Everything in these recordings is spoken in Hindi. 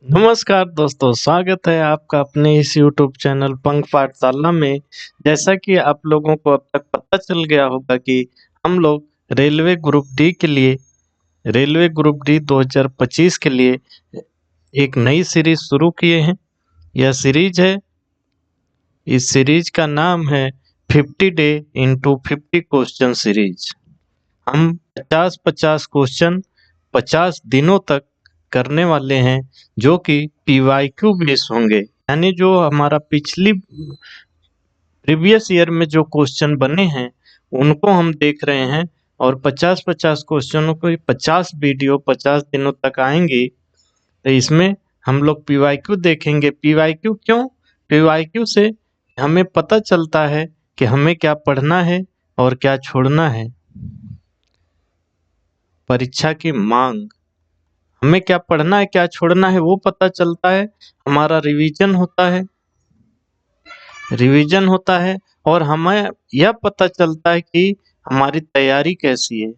नमस्कार दोस्तों, स्वागत है आपका अपने इस यूट्यूब चैनल पंख पाठशाला में। जैसा कि आप लोगों को अब तक पता चल गया होगा कि हम लोग रेलवे ग्रुप डी 2025 के लिए एक नई सीरीज शुरू किए हैं। यह सीरीज है, इस सीरीज का नाम है 50 डे इंटू 50 क्वेश्चन सीरीज। हम 50-50 क्वेश्चन 50 दिनों तक करने वाले हैं, जो कि पीवाईक्यू बेस होंगे। यानी जो हमारा प्रीवियस ईयर में जो क्वेश्चन बने हैं उनको हम देख रहे हैं, और 50-50 क्वेश्चनों को 50 वीडियो 50 दिनों तक आएंगी। तो इसमें हम लोग पीवाईक्यू देखेंगे। पीवाईक्यू क्यों? पीवाईक्यू से हमें पता चलता है कि हमें क्या पढ़ना है और क्या छोड़ना है। परीक्षा की मांग, हमें क्या पढ़ना है क्या छोड़ना है वो पता चलता है। हमारा रिवीजन होता है और हमें यह पता चलता है कि हमारी तैयारी कैसी है।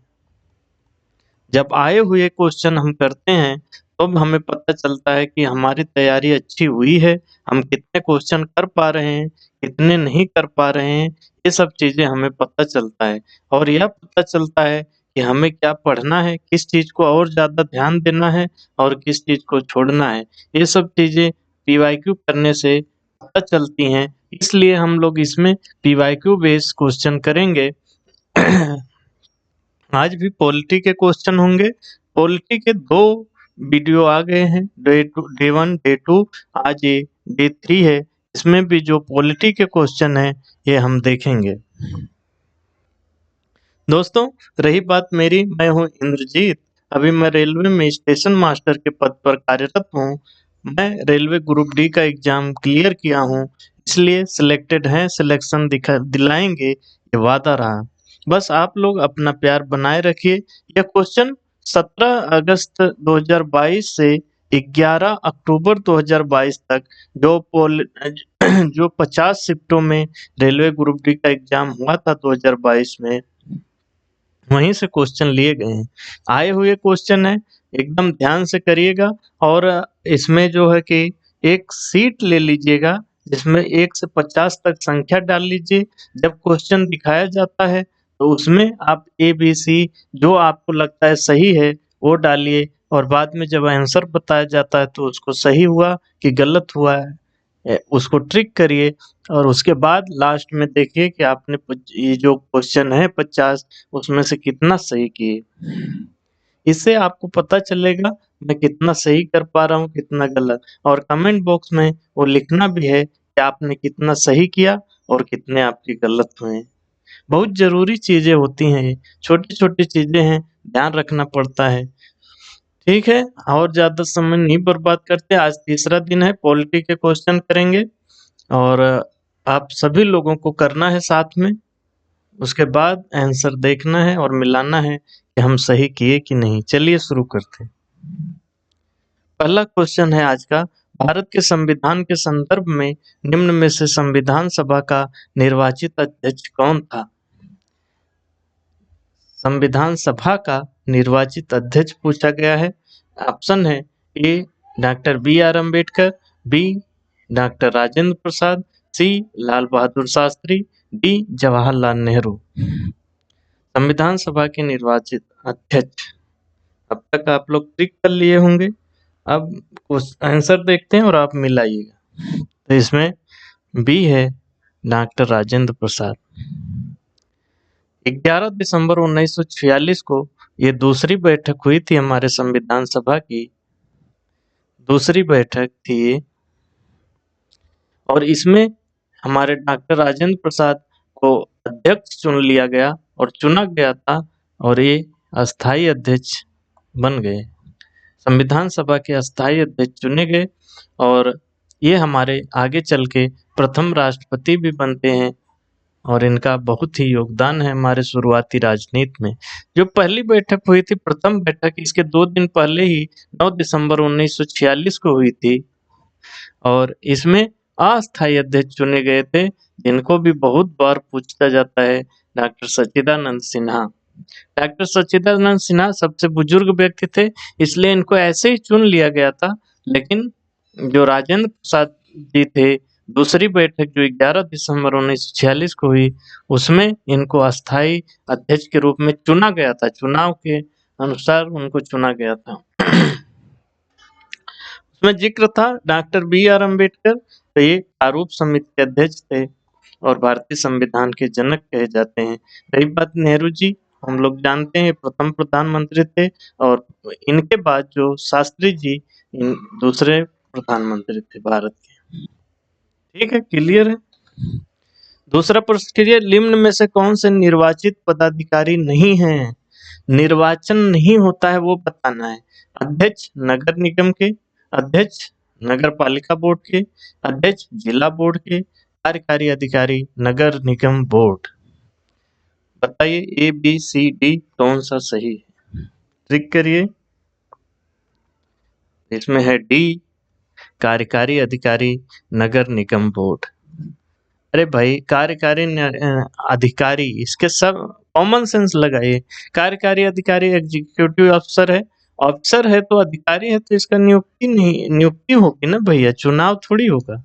जब आए हुए क्वेश्चन हम करते हैं तो हमें पता चलता है कि हमारी तैयारी अच्छी हुई है, हम कितने क्वेश्चन कर पा रहे हैं, कितने नहीं कर पा रहे हैं। ये सब चीजें हमें पता चलता है, और यह पता चलता है कि हमें क्या पढ़ना है, किस चीज को और ज्यादा ध्यान देना है और किस चीज को छोड़ना है। ये सब चीजें पीवाईक्यू करने से पता चलती हैं। इसलिए हम लोग इसमें पीवाईक्यू बेस्ड क्वेश्चन करेंगे। आज भी पॉलिटी के क्वेश्चन होंगे। पॉलिटी के 2 वीडियो आ गए हैं, डे 1 डे 2, आज ये डे 3 है। इसमें भी जो पॉलिटी के क्वेश्चन है ये हम देखेंगे। दोस्तों, रही बात मेरी, मैं हूँ इंद्रजीत। अभी मैं रेलवे में स्टेशन मास्टर के पद पर कार्यरत हूँ। मैं रेलवे ग्रुप डी का एग्जाम क्लियर किया हूँ, इसलिए सिलेक्टेड हैं, सिलेक्शन दिलाएंगे ये वादा रहा। बस आप लोग अपना प्यार बनाए रखिए। यह क्वेश्चन 17 अगस्त 2022 से 11 अक्टूबर 2022 तक जो 50 शिफ्टों में रेलवे ग्रुप डी का एग्जाम हुआ था 2022 में, वहीं से क्वेश्चन लिए गए हैं। आए हुए क्वेश्चन है, एकदम ध्यान से करिएगा। और इसमें जो है कि एक सीट ले लीजिएगा जिसमें 1 से 50 तक संख्या डाल लीजिए। जब क्वेश्चन दिखाया जाता है तो उसमें आप ए बी सी जो आपको लगता है सही है वो डालिए, और बाद में जब आंसर बताया जाता है तो उसको सही हुआ कि गलत हुआ है उसको ट्रिक करिए। और उसके बाद लास्ट में देखिए कि आपने ये जो क्वेश्चन है 50 उसमें से कितना सही किए। इससे आपको पता चलेगा मैं कितना सही कर पा रहा हूँ, कितना गलत। और कमेंट बॉक्स में वो लिखना भी है कि आपने कितना सही किया और कितने आपके गलत हुए। बहुत जरूरी चीजें होती हैं, ये छोटी छोटी चीजें हैं, ध्यान रखना पड़ता है। ठीक है, और ज्यादा समय नहीं बर्बाद करते। आज तीसरा दिन है, पॉलिटी के क्वेश्चन करेंगे और आप सभी लोगों को करना है साथ में। उसके बाद आंसर देखना है और मिलाना है कि हम सही किए कि नहीं। चलिए शुरू करते हैं। पहला क्वेश्चन है आज का, भारत के संविधान के संदर्भ में निम्न में से संविधान सभा का निर्वाचित अध्यक्ष कौन था? संविधान सभा का निर्वाचित अध्यक्ष पूछा गया है। ऑप्शन है A doctor B R Ambedkar, B doctor Rajendra Prasad, C Lal Bahadur Shastri, D Jawaharlal Nehru. संविधान सभा के निर्वाचित अध्यक्ष, अब तक आप लोग ट्रिक कर लिए होंगे। अब आंसर देखते हैं और आप मिलाइएगा। तो इसमें बी है डॉक्टर राजेंद्र प्रसाद। 11 दिसंबर 1946 को ये दूसरी बैठक हुई थी, हमारे संविधान सभा की दूसरी बैठक थी ये। और इसमें हमारे डॉक्टर राजेंद्र प्रसाद को अध्यक्ष चुन लिया गया और चुना गया था, और ये अस्थाई अध्यक्ष बन गए। संविधान सभा के अस्थाई अध्यक्ष चुने गए और ये हमारे आगे चल के प्रथम राष्ट्रपति भी बनते हैं, और इनका बहुत ही योगदान है हमारे शुरुआती राजनीति में। जो पहली बैठक हुई थी, प्रथम बैठक, इसके 2 दिन पहले ही 9 दिसंबर 1946 को हुई थी, और इसमें अस्थायी अध्यक्ष चुने गए थे, जिनको भी बहुत बार पूछा जाता है, डॉक्टर सच्चिदानंद सिन्हा। डॉक्टर सच्चिदानंद सिन्हा सबसे बुजुर्ग व्यक्ति थे, इसलिए इनको ऐसे ही चुन लिया गया था। लेकिन जो राजेंद्र प्रसाद जी थे, दूसरी बैठक जो 11 दिसंबर 1946 को हुई, उसमें इनको अस्थाई अध्यक्ष के रूप में चुना गया था। चुनाव के अनुसार उनको चुना गया था। उसमें जिक्र था डॉक्टर बी.आर. अम्बेडकर, तो ये आरूप समिति के अध्यक्ष थे और भारतीय संविधान के जनक कहे जाते हैं। रही बात नेहरू जी, हम लोग जानते हैं प्रथम प्रधानमंत्री थे और इनके बाद जो शास्त्री जी दूसरे प्रधानमंत्री थे भारत के। ठीक है, क्लियर है। दूसरा प्रश्न करिए, निम्न में से कौन से निर्वाचित पदाधिकारी नहीं है? निर्वाचन नहीं होता है वो बताना है। अध्यक्ष नगर निगम के, अध्यक्ष नगर पालिका बोर्ड के, अध्यक्ष जिला बोर्ड के, कार्यकारी अधिकारी नगर निगम बोर्ड। बताइए ए बी सी डी कौन सा सही है? ट्रिक करिए। इसमें है डी, कार्यकारी अधिकारी नगर निगम बोर्ड। अरे भाई, कार्यकारी अधिकारी, इसके सब कॉमन सेंस लगाइए। कार्यकारी अधिकारी एग्जीक्यूटिव अफसर है, अफसर है तो अधिकारी है, तो इसका नियुक्ति नहीं, नियुक्ति होगी ना भैया, चुनाव थोड़ी होगा।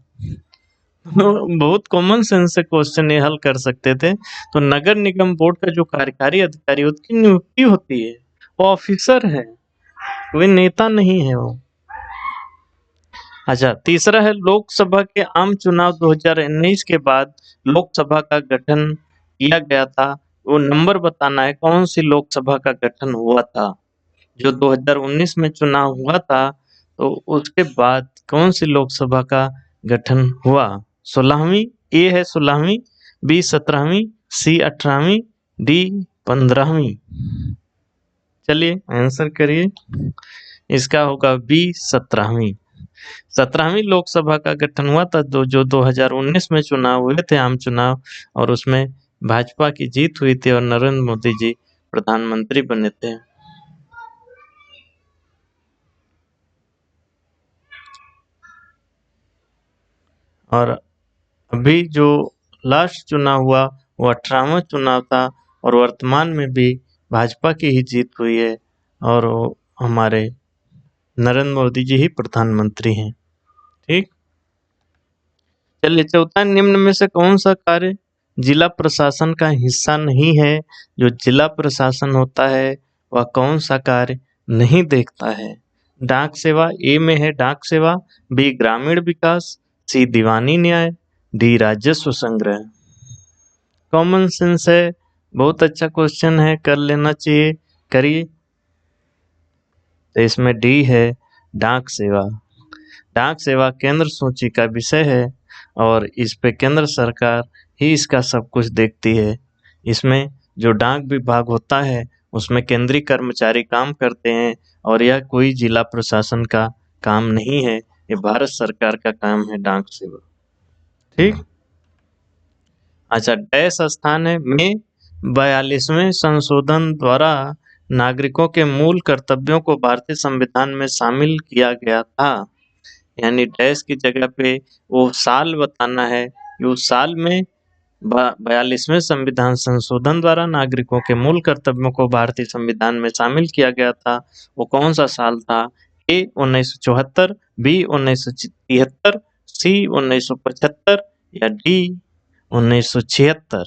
बहुत कॉमन सेंस से क्वेश्चन ये हल कर सकते थे। तो नगर निगम बोर्ड का जो कार्यकारी अधिकारी उसकी नियुक्ति होती है, वो ऑफिसर है, कोई नेता नहीं है वो। अच्छा, तीसरा है लोकसभा के आम चुनाव 2019 के बाद लोकसभा का गठन किया गया था, वो नंबर बताना है, कौन सी लोकसभा का गठन हुआ था। जो 2019 में चुनाव हुआ था, तो उसके बाद कौन सी लोकसभा का गठन हुआ? 16वीं, ए है 16वीं, बी 17वीं, सी 18वीं, डी 15वीं। चलिए आंसर करिए। इसका होगा बी 17वीं। 17वीं लोकसभा का गठन हुआ था, जो 2019 में चुनाव हुए थे, आम चुनाव, और उसमें भाजपा की जीत हुई थी और नरेंद्र मोदी जी प्रधानमंत्री बने थे। और अभी जो लास्ट चुनाव हुआ वो 18वां चुनाव था और वर्तमान में भी भाजपा की ही जीत हुई है और हमारे नरेंद्र मोदी जी ही प्रधानमंत्री हैं। ठीक, चलिए चौथा, निम्न में से कौन सा कार्य जिला प्रशासन का हिस्सा नहीं है? जो जिला प्रशासन होता है वह कौन सा कार्य नहीं देखता है? डाक सेवा, ए में है डाक सेवा, बी ग्रामीण विकास, सी दीवानी न्याय, डी राजस्व संग्रह। कॉमन सेंस है, बहुत अच्छा क्वेश्चन है, कर लेना चाहिए, करिए। तो इसमें डी है डाक सेवा। डाक सेवा केंद्र सूची का विषय है और इस पे केंद्र सरकार ही इसका सब कुछ देखती है। इसमें जो डाक विभाग होता है उसमें केंद्रीय कर्मचारी काम करते हैं और यह कोई जिला प्रशासन का काम नहीं है, ये भारत सरकार का काम है डाक सेवा। ठीक, अच्छा, डैश स्थान है में 42वें संशोधन द्वारा नागरिकों के मूल कर्तव्यों को भारतीय संविधान में शामिल किया गया था। यानी डैश की जगह पे वो साल बताना है कि उस साल में 42वें संविधान संशोधन द्वारा नागरिकों के मूल कर्तव्यों को भारतीय संविधान में शामिल किया गया था। वो कौन सा साल था? ए 1974, बी 1973, सी 1975 या डी 1976।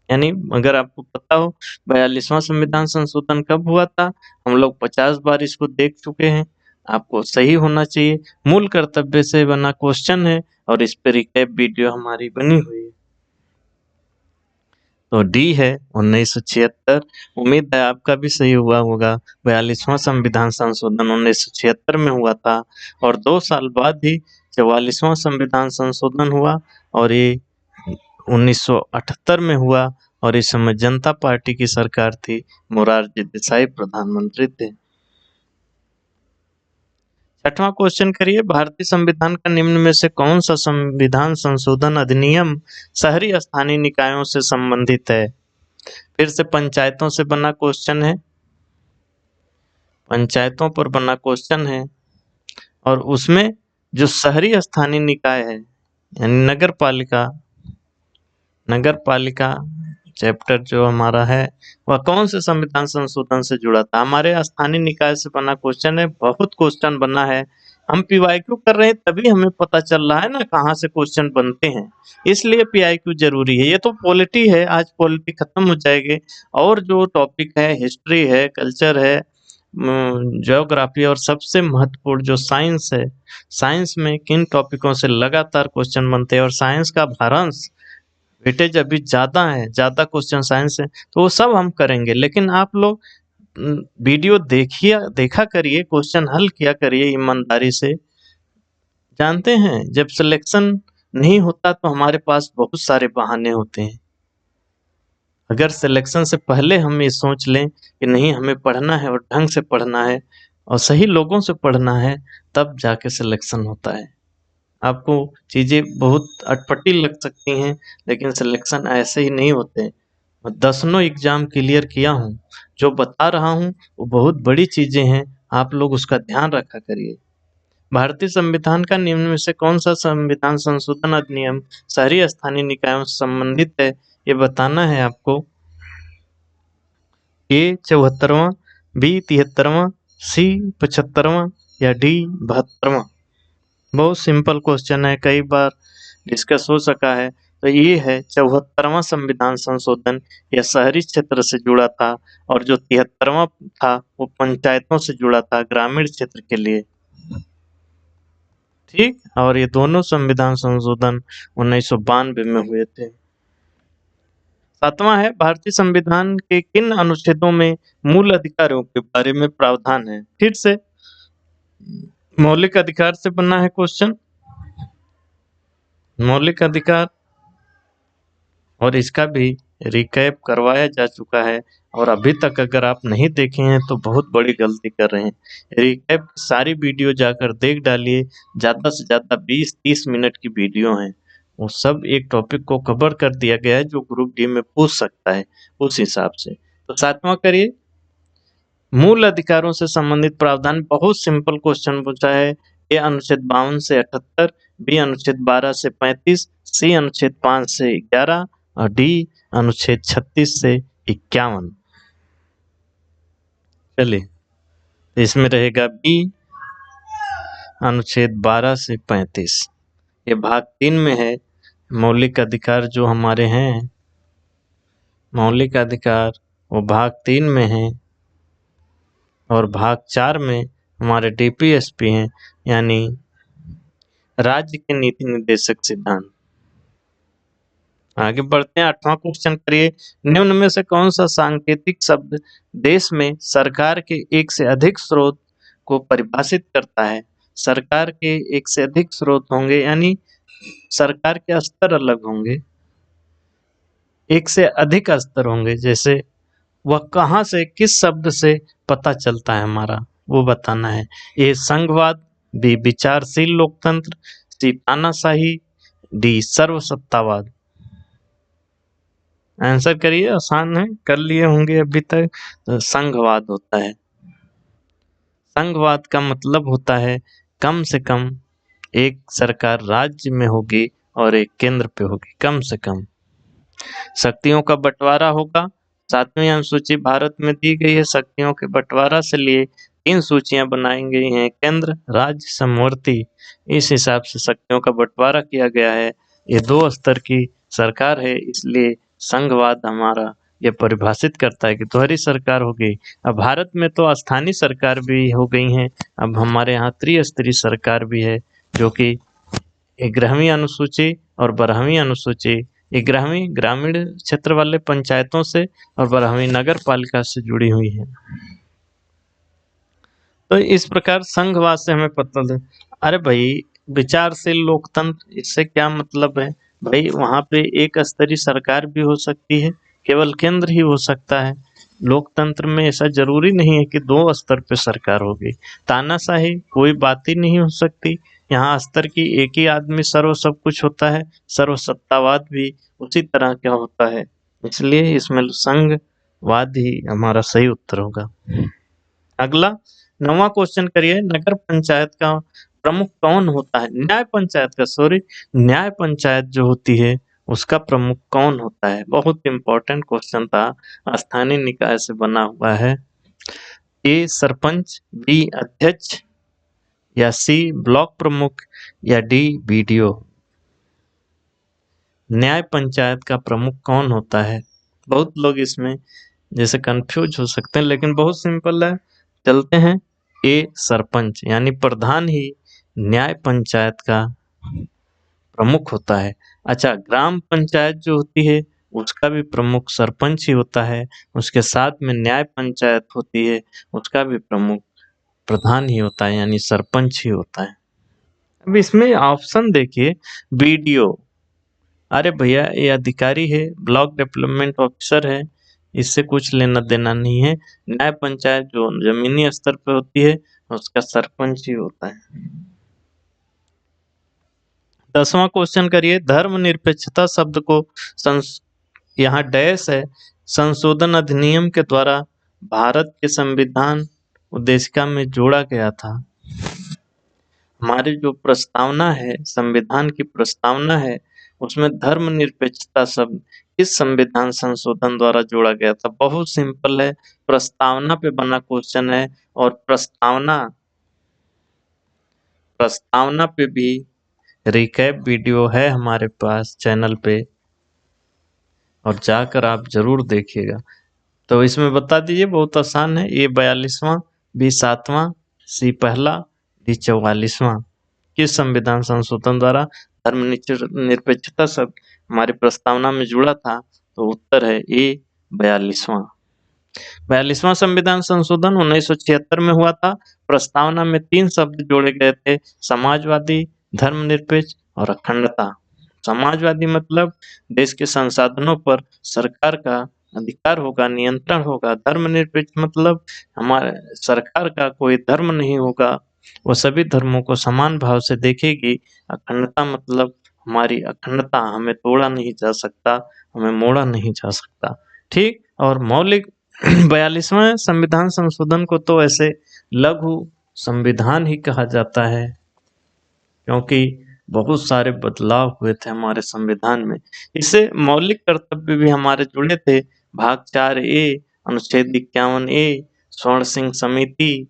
यानी अगर आपको पता हो 42वां संविधान संशोधन कब हुआ था, हम लोग 50 बार इसको देख चुके हैं, आपको सही होना चाहिए। मूल कर्तव्य से बना क्वेश्चन है और इस पे रिकैप वीडियो हमारी बनी हुई है। तो डी है 1976। उम्मीद है आपका भी सही हुआ होगा। 42वां संविधान संशोधन 1976 में हुआ था और 2 साल बाद ही 44वां संविधान संशोधन हुआ और ये 1978 में हुआ और इस समय जनता पार्टी की सरकार थी, मोरारजी देसाई प्रधानमंत्री थे। छठवां क्वेश्चन करिए, भारतीय संविधान का निम्न में से कौन सा संविधान संशोधन अधिनियम शहरी स्थानीय निकायों से संबंधित है? फिर से पंचायतों से बना क्वेश्चन है, पंचायतों पर बना क्वेश्चन है और उसमें जो शहरी स्थानीय निकाय है यानी नगर पालिका चैप्टर जो हमारा है वह कौन से संविधान संशोधन से जुड़ा था? हमारे स्थानीय निकाय से बना क्वेश्चन है, बहुत क्वेश्चन बना है हम पीवाईक्यू कर रहे हैं तभी हमें पता चल रहा है ना कहाँ से क्वेश्चन बनते हैं, इसलिए पीआईक्यू जरूरी है। ये तो पॉलिटी है, आज पॉलिटी खत्म हो जाएगी और जो टॉपिक है हिस्ट्री है, कल्चर है, ज्योग्राफी और सबसे महत्वपूर्ण जो साइंस है, साइंस में किन टॉपिकों से लगातार क्वेश्चन बनते हैं और साइंस का भारांश वेटेज अभी ज़्यादा है, ज़्यादा क्वेश्चन साइंस है, तो वो सब हम करेंगे। लेकिन आप लोग वीडियो देखा करिए, क्वेश्चन हल किया करिए ईमानदारी से। जानते हैं जब सिलेक्शन नहीं होता तो हमारे पास बहुत सारे बहाने होते हैं। अगर सिलेक्शन से पहले हम ये सोच लें कि नहीं हमें पढ़ना है और ढंग से पढ़ना है और सही लोगों से पढ़ना है, तब जाके सिलेक्शन होता है। आपको चीज़ें बहुत अटपटी लग सकती हैं, लेकिन सिलेक्शन ऐसे ही नहीं होते। मैं दसनों एग्ज़ाम क्लियर किया हूँ, जो बता रहा हूँ वो बहुत बड़ी चीज़ें हैं, आप लोग उसका ध्यान रखा करिए। भारतीय संविधान का निम्न में से कौन सा संविधान संशोधन अधिनियम शहरी स्थानीय निकायों से संबंधित है, ये बताना है आपको। ए 74वां, बी 73वां, सी 75वां या डी 72वां। बहुत सिंपल क्वेश्चन है, कई बार डिस्कस हो सका है। तो ये है 74वां संविधान संशोधन, यह शहरी क्षेत्र से जुड़ा था और जो 73वां था वो पंचायतों से जुड़ा था, ग्रामीण क्षेत्र के लिए। ठीक, और ये दोनों संविधान संशोधन 1992 में हुए थे। 7वां है भारतीय संविधान के किन अनुच्छेदों में मूल अधिकारों के बारे में प्रावधान है। फिर से मौलिक अधिकार से बना है क्वेश्चन, मौलिक अधिकार, और इसका भी रिकैप करवाया जा चुका है और अभी तक अगर आप नहीं देखे हैं तो बहुत बड़ी गलती कर रहे हैं। रिकैप सारी वीडियो जाकर देख डालिए, ज़्यादा से ज़्यादा 20-30 मिनट की वीडियो हैं, वो सब एक टॉपिक को कवर कर दिया गया है जो ग्रुप डी में पूछ सकता है उस हिसाब से। तो 7वां करिए, मूल अधिकारों से संबंधित प्रावधान। बहुत सिंपल क्वेश्चन पूछा है। ए अनुच्छेद 52 से 78, बी अनुच्छेद 12 से 35, सी अनुच्छेद 5 से 11 और डी अनुच्छेद 36 से 51। चलिए, इसमें रहेगा बी अनुच्छेद 12 से 35। ये भाग 3 में है। मौलिक अधिकार जो हमारे हैं, मौलिक अधिकार वो भाग 3 में है और भाग 4 में हमारे डीपीएसपी हैं, यानी राज्य के नीति निर्देशक सिद्धांत। आगे बढ़ते हैं, 8वां क्वेश्चन करिए, निम्न में से कौन सा सांकेतिक शब्द देश में सरकार के एक से अधिक स्रोत को परिभाषित करता है। सरकार के एक से अधिक स्रोत होंगे, यानी सरकार के स्तर अलग होंगे, एक से अधिक स्तर होंगे। जैसे वह कहाँ से, किस शब्द से पता चलता है हमारा, वो बताना है। ए संघवाद, बी विचारशील लोकतंत्र, सी तानाशाही, डी सर्वसत्तावाद। आंसर करिए, आसान है, कर लिए होंगे अभी तक। तो संघवाद होता है। संघवाद का मतलब होता है कम से कम एक सरकार राज्य में होगी और एक केंद्र पे होगी, कम से कम। शक्तियों का बंटवारा होगा। 7वीं अनुसूची भारत में दी गई है। शक्तियों के बंटवारा से लिए 3 सूचियां बनाई गई हैं, केंद्र, राज्य, समवर्ती। इस हिसाब से शक्तियों का बंटवारा किया गया है। ये 2 स्तर की सरकार है, इसलिए संघवाद हमारा ये परिभाषित करता है कि दोहरी सरकार हो गई। अब भारत में तो स्थानीय सरकार भी हो गई हैं, अब हमारे यहाँ त्रिस्तरीय सरकार भी है, जो कि 11वीं अनुसूची और 12वीं अनुसूची, 11वीं ग्रामीण क्षेत्र वाले पंचायतों से और 12वीं नगर पालिका से जुड़ी हुई है। तो इस प्रकार संघवाद से हमें पता है। अरे भाई, विचारशील लोकतंत्र, इससे क्या मतलब है भाई? वहां पे एक स्तरीय सरकार भी हो सकती है, केवल केंद्र ही हो सकता है। लोकतंत्र में ऐसा जरूरी नहीं है कि 2 स्तर पे सरकार होगी। तानाशाही कोई बात ही नहीं हो सकती, यहाँ स्तर की एक ही आदमी सर्व सब कुछ होता है। सर्वसत्तावाद भी उसी तरह का होता है, इसलिए इसमें संघवाद ही हमारा सही उत्तर होगा। अगला 9वां क्वेश्चन करिए, नगर पंचायत का प्रमुख कौन होता है? न्याय पंचायत जो होती है उसका प्रमुख कौन होता है? बहुत इंपॉर्टेंट क्वेश्चन था, स्थानीय निकाय से बना हुआ है। ए सरपंच, बी अध्यक्ष, या सी ब्लॉक प्रमुख, या डी बीडीओ। न्याय पंचायत का प्रमुख कौन होता है? बहुत लोग इसमें जैसे कंफ्यूज हो सकते हैं, लेकिन बहुत सिंपल है, चलते हैं। ए सरपंच, यानी प्रधान ही न्याय पंचायत का प्रमुख होता है। अच्छा, ग्राम पंचायत जो होती है उसका भी प्रमुख सरपंच ही होता है। उसके साथ में न्याय पंचायत होती है, उसका भी प्रमुख प्रधान ही होता है, यानी सरपंच ही होता है। अब इसमें ऑप्शन देखिए, बीडीओ, अरे भैया ये अधिकारी है, ब्लॉक डेवलपमेंट ऑफिसर है, इससे कुछ लेना देना नहीं है। न्याय पंचायत जो जमीनी स्तर पे होती है उसका सरपंच ही होता है। 10वां क्वेश्चन करिए, धर्मनिरपेक्षता शब्द को यहाँ डैश है, संशोधन अधिनियम के द्वारा भारत के संविधान उद्देशिका में जोड़ा गया था। हमारी जो प्रस्तावना है, संविधान की प्रस्तावना है, उसमें धर्मनिरपेक्षता शब्द किस संविधान संशोधन द्वारा जोड़ा गया था? बहुत सिंपल है, प्रस्तावना पे बना क्वेश्चन है, और प्रस्तावना पे भी रिकैप वीडियो है हमारे पास चैनल पे, और जाकर आप जरूर देखिएगा। तो इसमें बता दीजिए, बहुत आसान है। ए 42वां, बी 7वां, सी पहला, डी 44वां। किस संविधान संशोधन द्वारा धर्मनिरपेक्षता शब्द हमारी प्रस्तावना में जुड़ा था? तो उत्तर है ए 42वां। 42वां संविधान संशोधन 1976 में हुआ था। प्रस्तावना में 3 शब्द जोड़े गए थे, समाजवादी, धर्मनिरपेक्ष और अखंडता। समाजवादी मतलब देश के संसाधनों पर सरकार का अधिकार होगा, नियंत्रण होगा। धर्मनिरपेक्ष मतलब हमारे सरकार का कोई धर्म नहीं होगा, वो सभी धर्मों को समान भाव से देखेगी। अखंडता मतलब हमारी अखंडता, हमें तोड़ा नहीं जा सकता, हमें मोड़ा नहीं जा सकता। ठीक, और मौलिक 42वां संविधान संशोधन को तो ऐसे लघु संविधान ही कहा जाता है, क्योंकि बहुत सारे बदलाव हुए थे हमारे संविधान में। इससे मौलिक कर्तव्य भी हमारे जुड़े थे। भाग 4A, अनुच्छेद 51A, स्वर्ण सिंह समिति,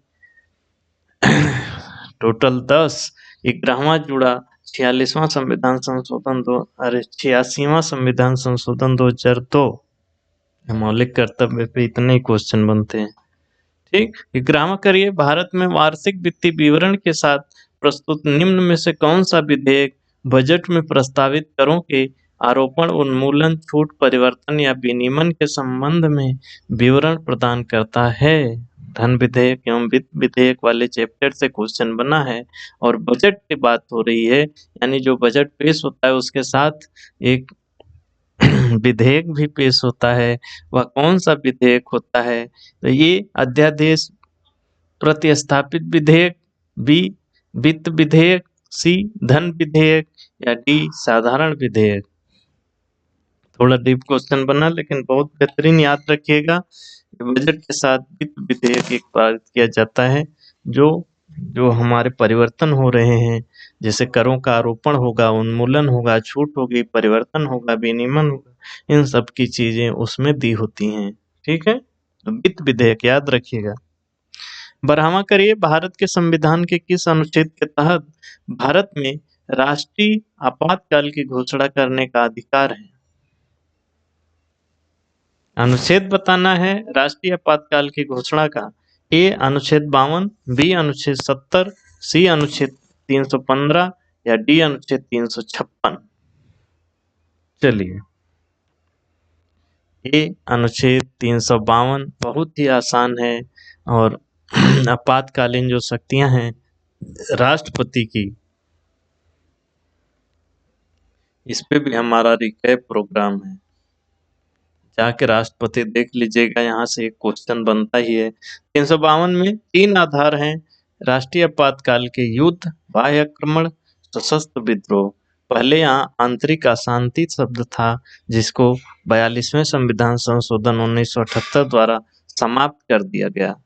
टोटल 10। 11वां जुड़ा 46वां संविधान संशोधन 86वां संविधान संशोधन 2002। मौलिक कर्तव्य पे इतने ही क्वेश्चन बनते हैं। ठीक, 11वां करिए, भारत में वार्षिक वित्तीय विवरण के साथ प्रस्तुत निम्न में से कौन सा विधेयक बजट में प्रस्तावित करों के आरोपण, उन्मूलन, छूट, परिवर्तन या विनियमन के संबंध में विवरण प्रदान करता है? धन विधेयक एवं वित्त विधेयक वाले चैप्टर से क्वेश्चन बना है, और बजट की बात हो रही है, यानी जो बजट पेश होता है उसके साथ एक विधेयक भी पेश होता है। वह कौन सा विधेयक होता है? तो ये अध्यादेश, प्रतिस्थापित विधेयक, बी वित्त विधेयक, सी धन विधेयक, या डी साधारण विधेयक। थोड़ा डीप क्वेश्चन बना, लेकिन बहुत बेहतरीन, याद रखिएगा। बजट के साथ वित्त विधेयक एक पारित किया जाता है, जो हमारे परिवर्तन हो रहे हैं, जैसे करों का आरोपण होगा, उन्मूलन होगा, छूट होगी, परिवर्तन होगा, विनियमन होगा, इन सब की चीजें उसमें दी होती हैं। ठीक है, तो वित्त विधेयक याद रखिएगा। 12वां करिए, भारत के संविधान के किस अनुच्छेद के तहत भारत में राष्ट्रीय आपातकाल की घोषणा करने का अधिकार है? अनुच्छेद बताना है राष्ट्रीय आपातकाल की घोषणा का। ए अनुच्छेद 52, बी अनुच्छेद 70, सी अनुच्छेद 315, या डी अनुच्छेद 356। चलिए, ए अनुच्छेद 352 बहुत ही आसान है, और आपातकालीन जो शक्तियां हैं राष्ट्रपति की, इस पे भी हमारा रिकैप प्रोग्राम है, जाके राष्ट्रपति देख लीजिएगा, यहाँ से एक क्वेश्चन बनता ही है। 352 में 3 आधार हैं, राष्ट्रीय आपातकाल के युद्ध, बाह्य आक्रमण, सशस्त्र विद्रोह। पहले यहाँ आंतरिक अशांति शब्द था, जिसको 42वें संविधान संशोधन 1978 द्वारा समाप्त कर दिया गया।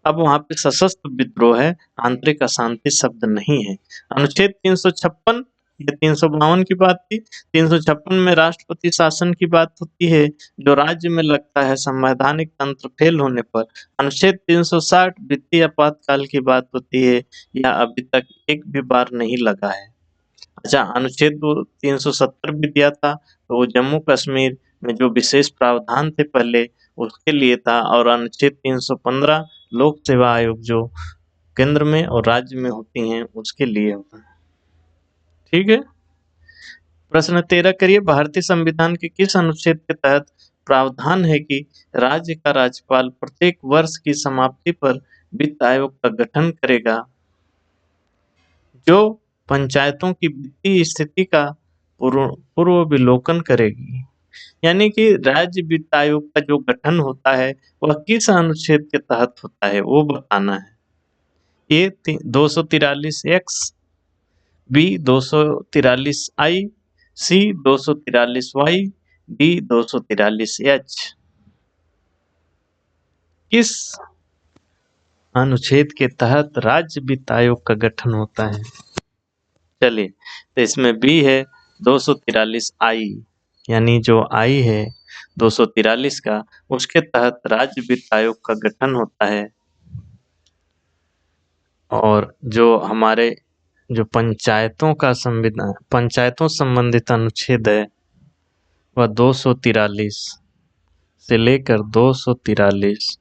अब वहां पे सशस्त्र विद्रोह है, आंतरिक अशांति शब्द नहीं है। अनुच्छेद 356 ये 352 की बात थी। 356 में राष्ट्रपति शासन की बात होती है, जो राज्य में लगता है संवैधानिक तंत्र फेल होने पर। अनुच्छेद 360 वित्तीय आपातकाल की बात होती है, या अभी तक एक भी बार नहीं लगा है। अच्छा, अनुच्छेद 370 भी दिया था, तो वो जम्मू कश्मीर में जो विशेष प्रावधान थे पहले, उसके लिए था। और अनुच्छेद 315 लोक सेवा आयोग जो केंद्र में और राज्य में होती हैं, उसके लिए होता है। ठीक है। प्रश्न 13 करिए, भारतीय संविधान के किस अनुच्छेद के तहत प्रावधान है कि राज्य का राज्यपाल प्रत्येक वर्ष की समाप्ति पर वित्त आयोग का गठन करेगा, जो पंचायतों की वित्तीय स्थिति का पूर्वावलोकन करेगी। यानी कि राज्य वित्त आयोग का जो गठन होता है, वह किस अनुच्छेद के तहत होता है, वो बताना है। ए 243 एक्स, बी 243 आई, सी 243 वाई, डी 243 एच। किस अनुच्छेद के तहत राज्य वित्त आयोग का गठन होता है? चलिए, तो इसमें बी है 243 आई, यानी जो आई है 243 का, उसके तहत राज्य वित्त आयोग का गठन होता है। और जो हमारे जो पंचायतों का संविधान, पंचायतों संबंधित अनुच्छेद है, वह 243 से लेकर 243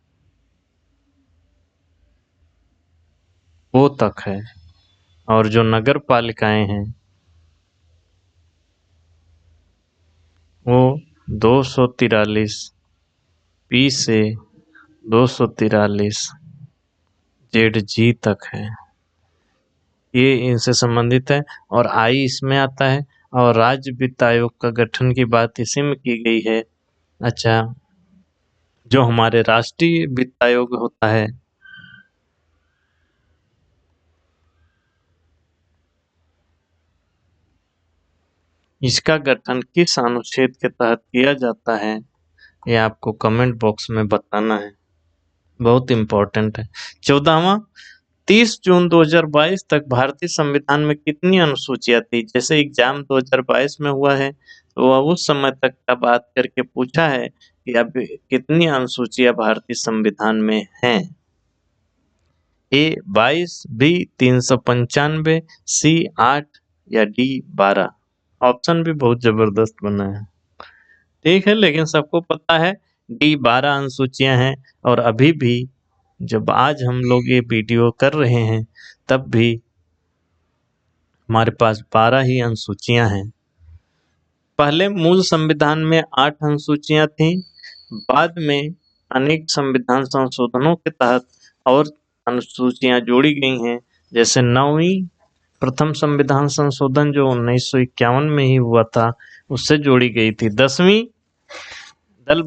वो तक है। और जो नगर पालिकाएं हैं, वो 243 पी से 243 जेड जी तक है। ये इनसे संबंधित है। और आई इसमें आता है। और राज्य वित्त आयोग का गठन की बात इसी में की गई है। अच्छा, जो हमारे राष्ट्रीय वित्त आयोग होता है, इसका गठन किस अनुच्छेद के तहत किया जाता है, ये आपको कमेंट बॉक्स में बताना है, बहुत इम्पोर्टेंट है। 14वां, 30 जून 2022 तक भारतीय संविधान में कितनी अनुसूचियां थी? जैसे एग्जाम 2022 में हुआ है, तो वह उस समय तक का बात करके पूछा है कि अब कितनी अनुसूचियां भारतीय संविधान में हैं। ए 22, बी 395, सी 8 या डी 12। ऑप्शन भी बहुत जबरदस्त बना है। ठीक है, लेकिन सबको पता है डी 12 अनुसूचियां हैं। और अभी भी जब आज हम लोग ये वीडियो कर रहे हैं, तब भी हमारे पास 12 ही अनुसूचियां हैं। पहले मूल संविधान में 8 अनुसूचियां थीं। बाद में अनेक संविधान संशोधनों के तहत और अनुसूचियां जोड़ी गई हैं। जैसे 9वीं प्रथम संविधान संशोधन जो 1951 में ही हुआ था, उससे जोड़ी गई थी। 10वीं दल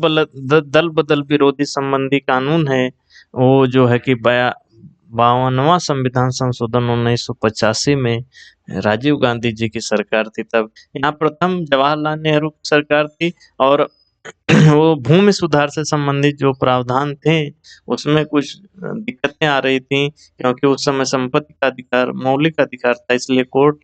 बदल विरोधी संबंधी कानून है, वो जो है कि 52वां संविधान संशोधन 1985 में राजीव गांधी जी की सरकार थी तब। यहाँ प्रथम जवाहरलाल नेहरू की सरकार थी। और वो भूमि सुधार से संबंधित जो प्रावधान थे, उसमें कुछ दिक्कतें आ रही थी, क्योंकि उस समय संपत्ति का अधिकार मौलिक अधिकार था, इसलिए कोर्ट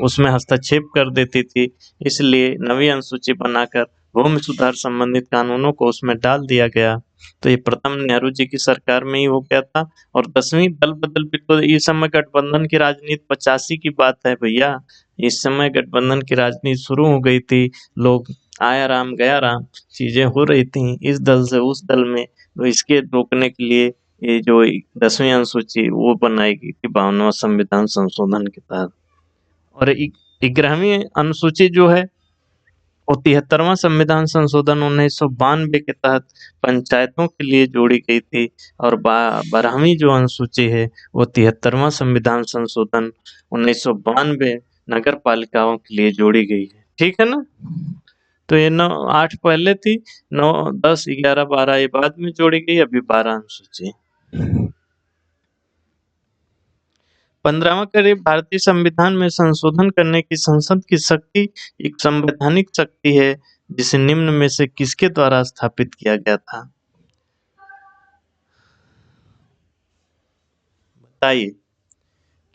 उसमें हस्तक्षेप कर देती थी। इसलिए नवी अनुसूची बनाकर भूमि सुधार संबंधित कानूनों को उसमें डाल दिया गया। तो ये प्रथम नेहरू जी की सरकार में ही हो गया था। और 10वीं दल बदल तो इस समय गठबंधन की राजनीति 85 की बात है भैया। इस समय गठबंधन की राजनीति शुरू हो गई थी। लोग आया राम गया राम चीजें हो रही थी, इस दल से उस दल में। तो इसके रोकने के लिए ये जो 10वीं अनुसूची वो बनाई गई थी 52वां संविधान संशोधन के तहत। और 11वीं अनुसूची जो है, और 73वां संविधान संशोधन 1992 के तहत पंचायतों के लिए जोड़ी गई थी। और 12वीं जो अनुसूची है, वो 73वां संविधान संशोधन 1992 नगर पालिकाओं के लिए जोड़ी गई है। ठीक है ना? तो ये 9 8 पहले थी, 9 10 11 12 ये बाद में जोड़ी गई, अभी 12 अनुसूची। 15वां करीब, भारतीय संविधान में संशोधन करने की संसद की शक्ति एक संवैधानिक शक्ति है, जिसे निम्न में से किसके द्वारा स्थापित किया गया था? बताइए,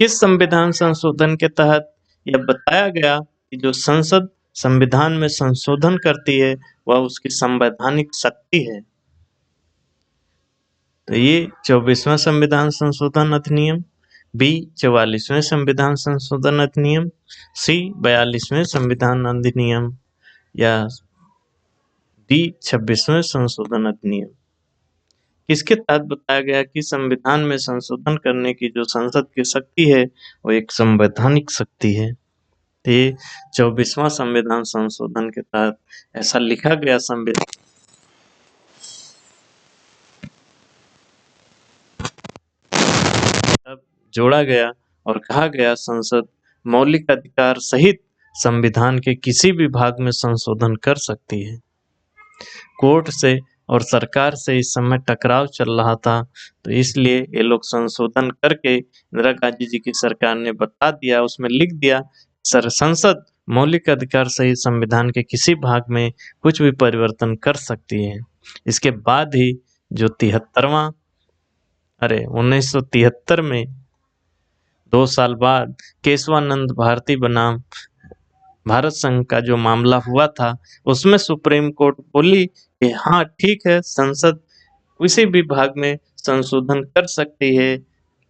किस संविधान संशोधन के तहत यह बताया गया कि जो संसद संविधान में संशोधन करती है वह उसकी संवैधानिक शक्ति है। तो ये 24वां संविधान संशोधन अधिनियम, बी 44वें संविधान संशोधन अधिनियम, सी 42वें संविधान अधिनियम या डी 26वें संशोधन अधिनियम। किसके तहत बताया गया कि संविधान में संशोधन करने की जो संसद की शक्ति है वो एक संवैधानिक शक्ति है। तो ये 24वां संविधान संशोधन के तहत ऐसा लिखा गया संविधान जोड़ा गया और कहा गया संसद मौलिक अधिकार सहित संविधान के किसी भी भाग में संशोधन कर सकती है। कोर्ट से और सरकार से इस समय टकराव चल रहा था, तो इसलिए ये लोग संशोधन करके इंदिरा गांधी जी की सरकार ने बता दिया, उसमें लिख दिया संसद मौलिक अधिकार सहित संविधान के किसी भाग में कुछ भी परिवर्तन कर सकती है। इसके बाद ही जो 1973 में 2 साल बाद केशवानंद भारती बनाम भारत संघ का जो मामला हुआ था, उसमें सुप्रीम कोर्ट बोली कि हाँ ठीक है, संसद किसी भी भाग में संशोधन कर सकती है,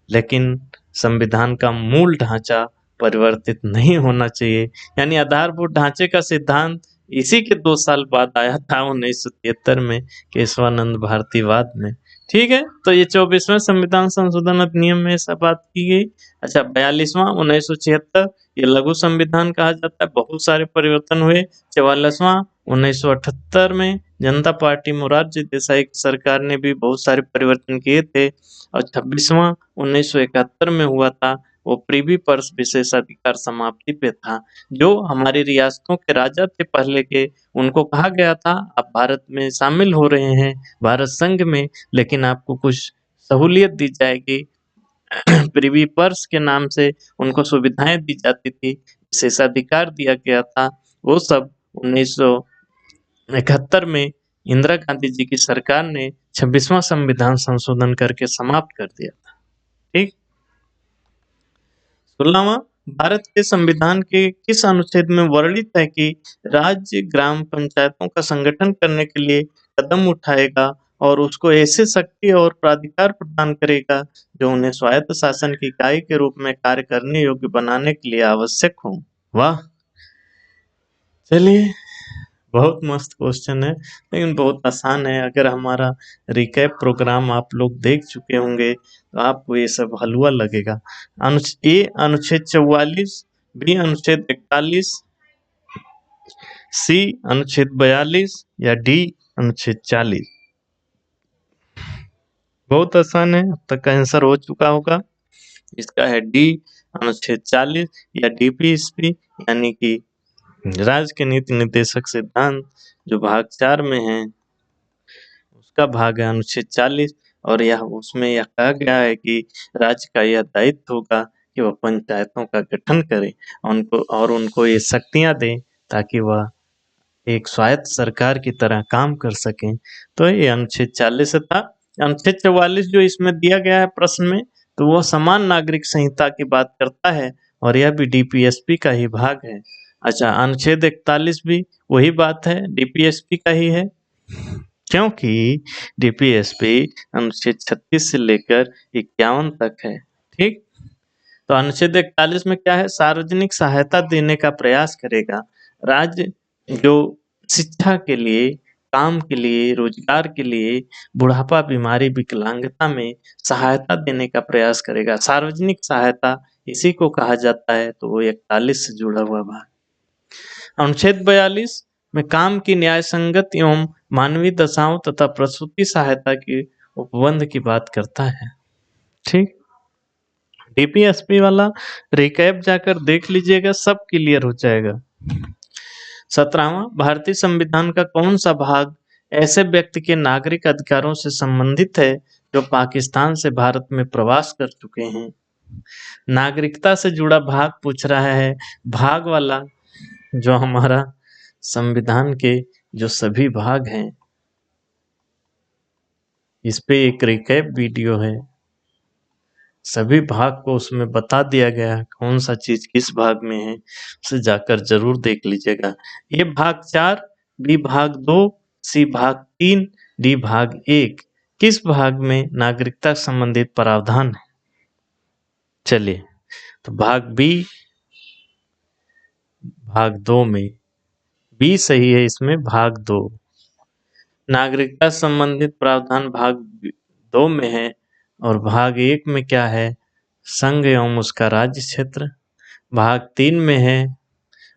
लेकिन संविधान का मूल ढांचा परिवर्तित नहीं होना चाहिए। यानी आधारभूत ढांचे का सिद्धांत इसी के 2 साल बाद आया था 1973 में केशवानंद भारती वाद में। ठीक है, तो ये 24वें संविधान संशोधन अधिनियम में ऐसा बात की गई। अच्छा, 42वां 1976 ये लघु संविधान कहा जाता है, बहुत सारे परिवर्तन हुए। 44वां 1978 में जनता पार्टी मोरारजी देसाई की सरकार ने भी बहुत सारे परिवर्तन किए थे। और 26वां 1971 में हुआ था, वो प्रिवी पर्स विशेषाधिकार समाप्ति पे था। जो हमारी रियासतों के राजा थे पहले के, उनको कहा गया था आप भारत में शामिल हो रहे हैं, भारत संघ में, लेकिन आपको कुछ सहूलियत दी जाएगी। प्रिवी पर्स के नाम से उनको सुविधाएं दी जाती थी, विशेषाधिकार दिया गया था। वो सब 1971 में इंदिरा गांधी जी की सरकार ने 26वां संविधान संशोधन करके समाप्त कर दिया था। ठीक। 16वां भारत के संविधान के किस अनुच्छेद में वर्णित है कि राज्य ग्राम पंचायतों का संगठन करने के लिए कदम उठाएगा और उसको ऐसे शक्ति और प्राधिकार प्रदान करेगा जो उन्हें स्वायत्त शासन की इकाई के रूप में कार्य करने योग्य बनाने के लिए आवश्यक हो। वाह, चलिए, बहुत मस्त क्वेश्चन है, लेकिन बहुत आसान है। अगर हमारा रिकैप प्रोग्राम आप लोग देख चुके होंगे तो आपको ये सब हलवा लगेगा। ए अनुच्छेद 44, बी अनुच्छेद 41, सी अनुच्छेद 42 या डी अनुच्छेद 40। बहुत आसान है, अब तक का आंसर हो चुका होगा। इसका है डी अनुच्छेद 40 या डीपीएसपी, यानी कि राज्य के नीति निर्देशक सिद्धांत जो भाग 4 में है उसका भाग है अनुच्छेद 40। और यह उसमें यह कहा गया है कि राज्य का यह दायित्व होगा कि वह पंचायतों का गठन करे उनको ये शक्तियां दें ताकि वह एक स्वायत्त सरकार की तरह काम कर सकें। तो ये अनुच्छेद 40 था। अनुच्छेद 44 जो इसमें दिया गया है प्रश्न में, तो वह समान नागरिक संहिता की बात करता है और यह भी डीपीएसपी का ही भाग है। अच्छा, अनुच्छेद 41 भी वही बात है, डीपीएसपी का ही है, क्योंकि डीपीएसपी अनुच्छेद 36 से लेकर 51 तक है। ठीक। तो अनुच्छेद 41 में क्या है, सार्वजनिक सहायता देने का प्रयास करेगा। राज्य जो शिक्षा के लिए, काम के लिए, रोजगार के लिए, बुढ़ापा, बीमारी, विकलांगता में सहायता देने का प्रयास करेगा। सार्वजनिक सहायता इसी को कहा जाता है, तो वो 41 से जुड़ा हुआ भाग। अनुच्छेद 42 में काम की न्याय संगत एवं मानवीय दशाओं तथा प्रसूति सहायता के उपबंध की बात करता है। ठीक। डीपीएसपी वाला रिकैप जाकर देख लीजिएगा, सब क्लियर हो जाएगा। 17वां भारतीय संविधान का कौन सा भाग ऐसे व्यक्ति के नागरिक अधिकारों से संबंधित है जो पाकिस्तान से भारत में प्रवास कर चुके हैं। नागरिकता से जुड़ा भाग पूछ रहा है। भाग वाला जो हमारा संविधान के जो सभी भाग हैं, इस पे एक रिकैप वीडियो है, सभी भाग को उसमें बता दिया गया है, कौन सा चीज किस भाग में है, उसे जाकर जरूर देख लीजिएगा। ये भाग 4, बी भाग 2, सी भाग 3, डी भाग 1 किस भाग में नागरिकता संबंधित प्रावधान है? चलिए, तो भाग बी भाग 2 में, बी सही है इसमें, भाग 2 नागरिकता संबंधित प्रावधान भाग 2 में है। और भाग 1 में क्या है? संघ एवं उसका राज्य क्षेत्र। भाग 3 में है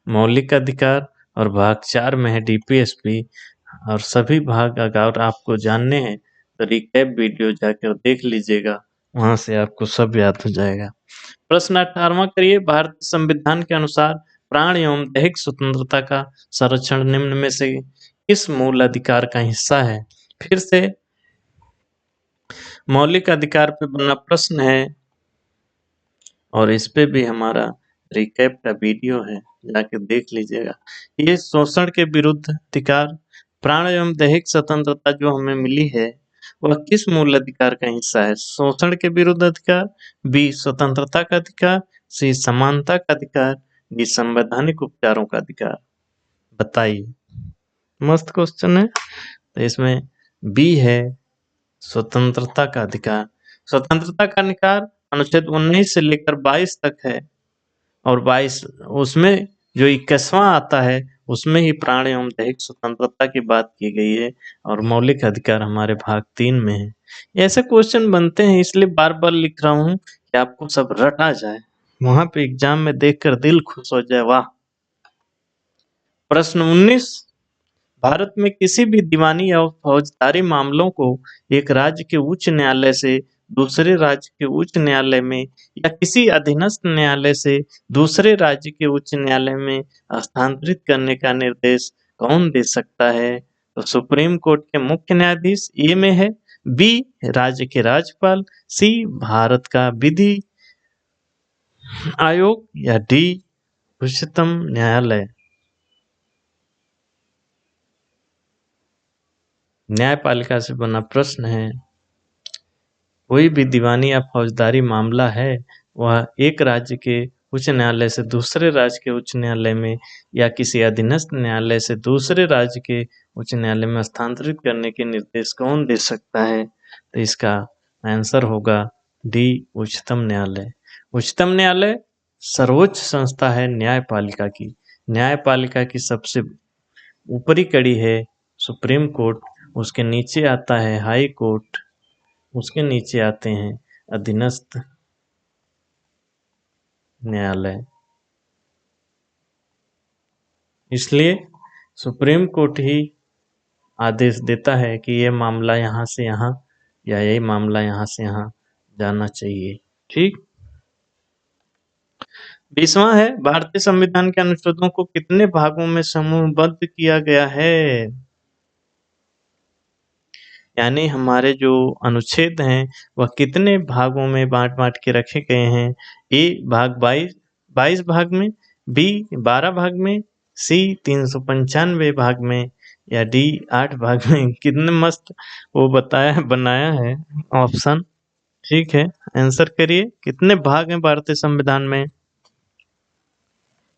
मौलिक अधिकार और भाग 4 में है डीपीएसपी। और सभी भाग अगर आपको जानने हैं तो रिकैप वीडियो जाकर देख लीजिएगा, वहां से आपको सब याद हो जाएगा। प्रश्न 18वां करिए, भारतीय संविधान के अनुसार प्राण एवं दैहिक स्वतंत्रता का संरक्षण निम्न में से किस मूल अधिकार का हिस्सा है? फिर से मौलिक अधिकार पे बना प्रश्न है और इस पे भी हमारा रिकैप का वीडियो है, जाके देख लीजिएगा। ये शोषण के विरुद्ध अधिकार, प्राण एवं दैहिक स्वतंत्रता जो हमें मिली है वह किस मूल अधिकार का हिस्सा है? शोषण के विरुद्ध अधिकार, बी स्वतंत्रता का अधिकार, सी समानता का अधिकार, डी संवैधानिक उपचारों का अधिकार। बताइए, मस्त क्वेश्चन है। तो इसमें बी है स्वतंत्रता का अधिकार। स्वतंत्रता का अधिकार अनुच्छेद 19 से लेकर 22 तक है और 22 उसमें जो 21वां आता है उसमें ही प्राण एवं दैहिक स्वतंत्रता की बात की गई है और मौलिक अधिकार हमारे भाग 3 में है। ऐसे क्वेश्चन बनते हैं, इसलिए बार बार लिख रहा हूँ कि आपको सब रटा जाए, वहां पे एग्जाम में देखकर दिल खुश हो जाए। वाह। प्रश्न 19, भारत में किसी भी दीवानी या फौजदारी मामलों को एक राज्य के उच्च न्यायालय से दूसरे राज्य के उच्च न्यायालय में या किसी अधीनस्थ न्यायालय से दूसरे राज्य के उच्च न्यायालय में हस्तांतरित करने का निर्देश कौन दे सकता है? तो सुप्रीम कोर्ट के मुख्य न्यायाधीश ए में है, बी राज्य के राज्यपाल, सी भारत का विधि आयोग या डी उच्चतम न्यायालय। न्यायपालिका से बना प्रश्न है, कोई भी दीवानी या फौजदारी मामला है वह एक राज्य के उच्च न्यायालय से दूसरे राज्य के उच्च न्यायालय में या किसी अधीनस्थ न्यायालय से दूसरे राज्य के उच्च न्यायालय में हस्तांतरित करने के निर्देश कौन दे सकता है? तो इसका आंसर होगा डी उच्चतम न्यायालय। उच्चतम न्यायालय सर्वोच्च संस्था है न्यायपालिका की। न्यायपालिका की सबसे ऊपरी कड़ी है सुप्रीम कोर्ट, उसके नीचे आता है हाई कोर्ट, उसके नीचे आते हैं अधीनस्थ न्यायालय। इसलिए सुप्रीम कोर्ट ही आदेश देता है कि ये मामला यहाँ से यहाँ या यही मामला यहाँ से यहाँ जाना चाहिए। ठीक। 20वां है, भारतीय संविधान के अनुच्छेदों को कितने भागों में समूहबद्ध किया गया है? यानी हमारे जो अनुच्छेद हैं वह कितने भागों में बांट बांट के रखे गए हैं? ए भाग 22 भाग में, बी 12 भाग में, सी 395 भाग में या डी 8 भाग में। कितने मस्त वो बताया बनाया है ऑप्शन। ठीक है, आंसर करिए, कितने भाग हैं भारतीय संविधान में?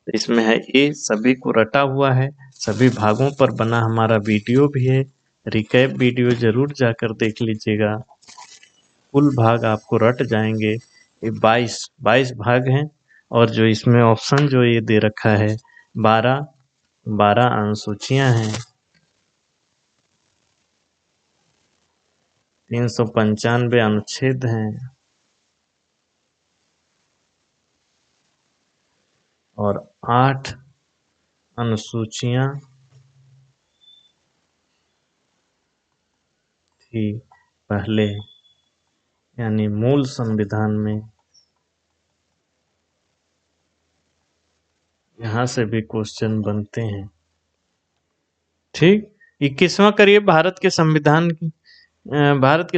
इसमें है ए, सभी को रटा हुआ है, सभी भागों पर बना हमारा वीडियो भी है, रिकैप वीडियो जरूर जाकर देख लीजिएगा, कुल भाग आपको रट जाएंगे। ये 22 भाग हैं और जो इसमें ऑप्शन जो ये दे रखा है 12 अनुसूचियां हैं, 395 अनुच्छेद हैं और 8 अनुसूचियां थी पहले, यानी मूल संविधान में। यहाँ से भी क्वेश्चन बनते हैं। ठीक। 21वां करिए, भारत के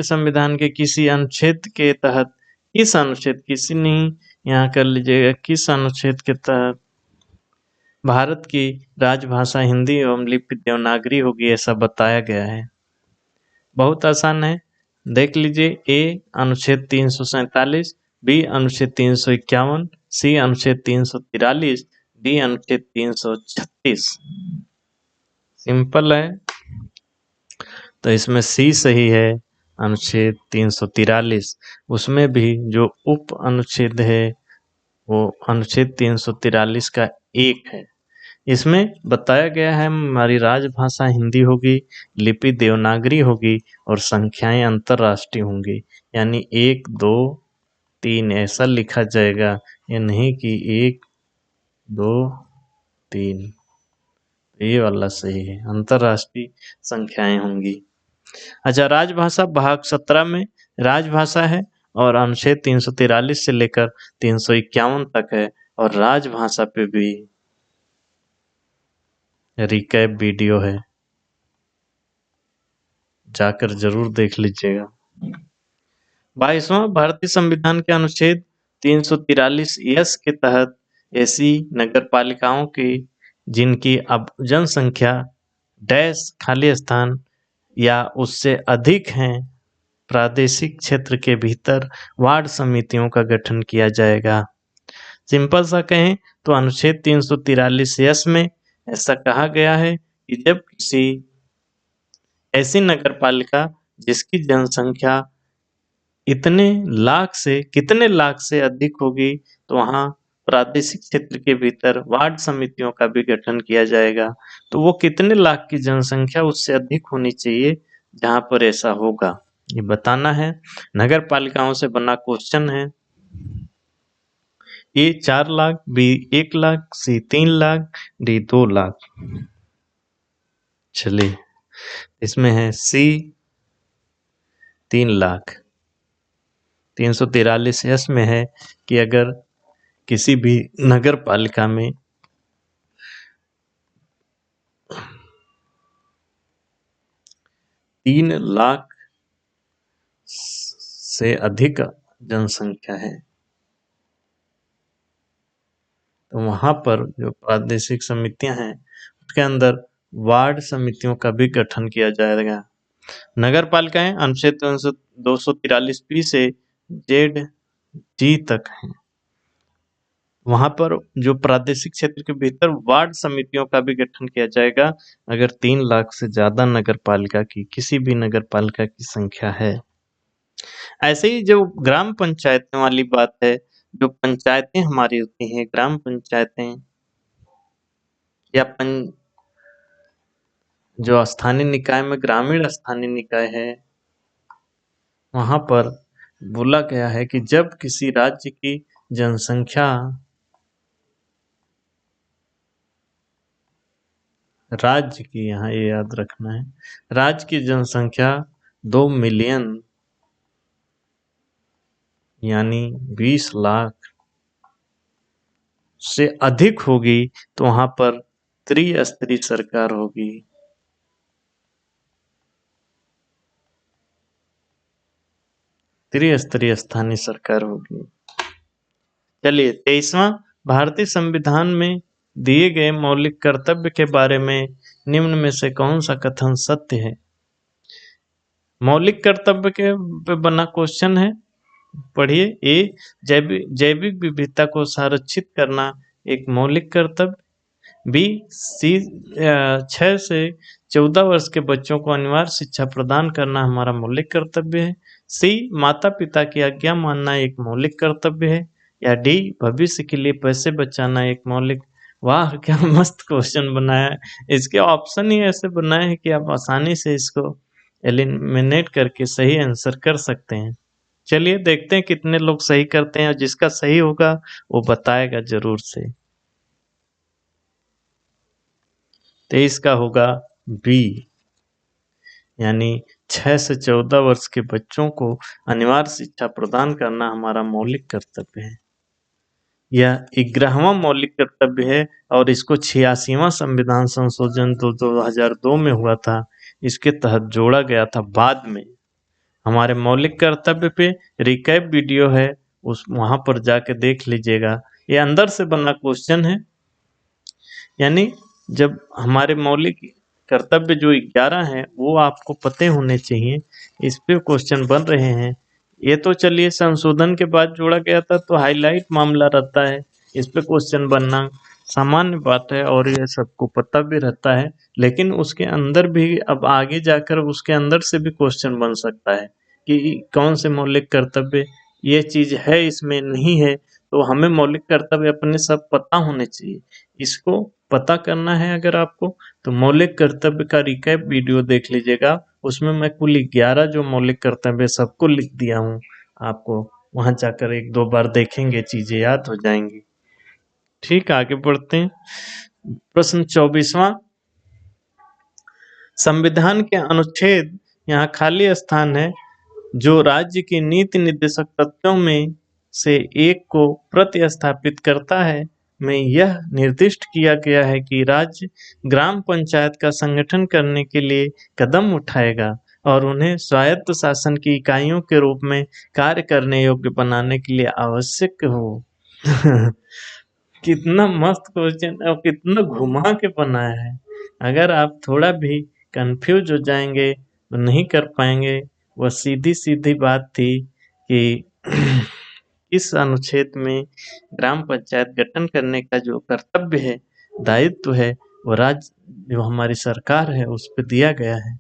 संविधान के किसी अनुच्छेद के तहत, किस अनुच्छेद, किसी नहीं, यहाँ कर लीजिएगा, किस अनुच्छेद के तहत भारत की राजभाषा हिंदी एवं लिपि देवनागरी होगी, ऐसा बताया गया है। बहुत आसान है, देख लीजिए। ए अनुच्छेद 347, बी अनुच्छेद 351, सी अनुच्छेद 343, डी अनुच्छेद 336। सिंपल है, तो इसमें सी सही है, अनुच्छेद 343। उसमें भी जो उप अनुच्छेद है वो अनुच्छेद 343 का एक है। इसमें बताया गया है हमारी राजभाषा हिंदी होगी, लिपि देवनागरी होगी और संख्याएं अंतरराष्ट्रीय होंगी। यानी 1 2 3 ऐसा लिखा जाएगा, ये नहीं कि 1 2 3। ये वाला सही है, अंतरराष्ट्रीय संख्याएं होंगी। अच्छा, राजभाषा भाग 17 में राजभाषा है और अनुच्छेद 343 से लेकर 351 तक है। और राजभाषा पे भी रिकैप वीडियो है, जाकर जरूर देख लीजिएगा। 22वां भारतीय संविधान के अनुच्छेद 343 यस के तहत ऐसी नगर पालिकाओं की जिनकी अब जनसंख्या डैश खाली स्थान या उससे अधिक हैं, प्रादेशिक क्षेत्र के भीतर वार्ड समितियों का गठन किया जाएगा। सिंपल सा कहें तो अनुच्छेद 343 यस में ऐसा कहा गया है कि जब किसी ऐसी नगर पालिका जिसकी जनसंख्या कितने लाख से अधिक होगी, तो वहाँ प्रादेशिक क्षेत्र के भीतर वार्ड समितियों का भी गठन किया जाएगा। तो वो कितने लाख की जनसंख्या उससे अधिक होनी चाहिए जहाँ पर ऐसा होगा, ये बताना है। नगर पालिकाओं से बना क्वेश्चन है। ए 4 लाख, बी 1 लाख, सी 3 लाख, डी 2 लाख। चलिए, इसमें है सी 3 लाख। 343 यस में है कि अगर किसी भी नगर पालिका में 3 लाख से अधिक जनसंख्या है तो वहां पर जो प्रादेशिक समितियां हैं उसके अंदर वार्ड समितियों का भी गठन किया जाएगा। नगर पालिकाएं अनुच्छेद 243 से जेड जी तक हैं। वहां पर जो प्रादेशिक क्षेत्र के भीतर वार्ड समितियों का भी गठन किया जाएगा अगर 3 लाख से ज्यादा नगर पालिका की किसी भी नगर पालिका की संख्या है। ऐसे ही जो ग्राम पंचायतें वाली बात है, जो पंचायतें हमारी होती हैं, ग्राम पंचायतें या जो स्थानीय निकाय में ग्रामीण स्थानीय निकाय है, वहां पर बोला गया है कि जब किसी राज्य की जनसंख्या राज्य की, यहाँ ये याद रखना है, राज्य की जनसंख्या 2 मिलियन यानी 20 लाख से अधिक होगी तो वहां पर त्रिस्तरीय सरकार होगी। त्रिस्तरीय स्थानीय सरकार होगी। चलिए, 23वां भारतीय संविधान में दिए गए मौलिक कर्तव्य के बारे में निम्न में से कौन सा कथन सत्य है। मौलिक कर्तव्य के पे बना क्वेश्चन है, पढ़िए। ए, जैविक विविधता को संरक्षित करना एक मौलिक कर्तव्य। बी, 6 से 14 वर्ष के बच्चों को अनिवार्य शिक्षा प्रदान करना हमारा मौलिक कर्तव्य है। सी, माता पिता की आज्ञा मानना एक मौलिक कर्तव्य है। या डी, भविष्य के लिए पैसे बचाना एक मौलिक। वाह, क्या मस्त क्वेश्चन बनाया है। इसके ऑप्शन ही ऐसे बनाए हैं कि आप आसानी से इसको एलिमिनेट करके सही आंसर कर सकते हैं। चलिए देखते हैं कितने लोग सही करते हैं और जिसका सही होगा वो बताएगा जरूर से। 23 का होगा बी, यानी 6 से 14 वर्ष के बच्चों को अनिवार्य शिक्षा प्रदान करना हमारा मौलिक कर्तव्य है। यह 11वां मौलिक कर्तव्य है और इसको 86वां संविधान संशोधन 2002 में हुआ था, इसके तहत जोड़ा गया था बाद में। हमारे मौलिक कर्तव्य पे रिकैप वीडियो है, उस वहां पर जाके देख लीजिएगा। ये अंदर से बना क्वेश्चन है, यानी जब हमारे मौलिक कर्तव्य जो 11 हैं वो आपको पते होने चाहिए। इस पे क्वेश्चन बन रहे हैं, ये तो चलिए संशोधन के बाद जोड़ा गया था, तो हाईलाइट मामला रहता है, इस पे क्वेश्चन बनना सामान्य बात है और ये सबको पता भी रहता है। लेकिन उसके अंदर भी अब आगे जाकर उसके अंदर से भी क्वेश्चन बन सकता है कि कौन से मौलिक कर्तव्य ये चीज है इसमें नहीं है, तो हमें मौलिक कर्तव्य अपने सब पता होने चाहिए। इसको पता करना है अगर आपको, तो मौलिक कर्तव्य का रिकैप वीडियो देख लीजिएगा। उसमें मैं कुल 11 जो मौलिक कर्तव्य सबको लिख दिया हूँ आपको, वहां जाकर एक दो बार देखेंगे, चीजें याद हो जाएंगी। ठीक, आगे बढ़ते हैं। प्रश्न 24वां, संविधान के अनुच्छेद, यहाँ खाली स्थान है, जो राज्य की नीति निर्देशक तथ्यों में से एक को प्रतिस्थापित करता है, में यह निर्दिष्ट किया गया है कि राज्य ग्राम पंचायत का संगठन करने के लिए कदम उठाएगा और उन्हें स्वायत्त शासन की इकाइयों के रूप में कार्य करने योग्य बनाने के लिए आवश्यक हो। कितना मस्त क्वेश्चन और कितना घुमा के बनाया है। अगर आप थोड़ा भी कंफ्यूज हो जाएंगे तो नहीं कर पाएंगे। वह सीधी सीधी बात थी कि इस अनुच्छेद में ग्राम पंचायत गठन करने का जो कर्तव्य है, दायित्व है, वो राज्य जो हमारी सरकार है उस पर दिया गया है।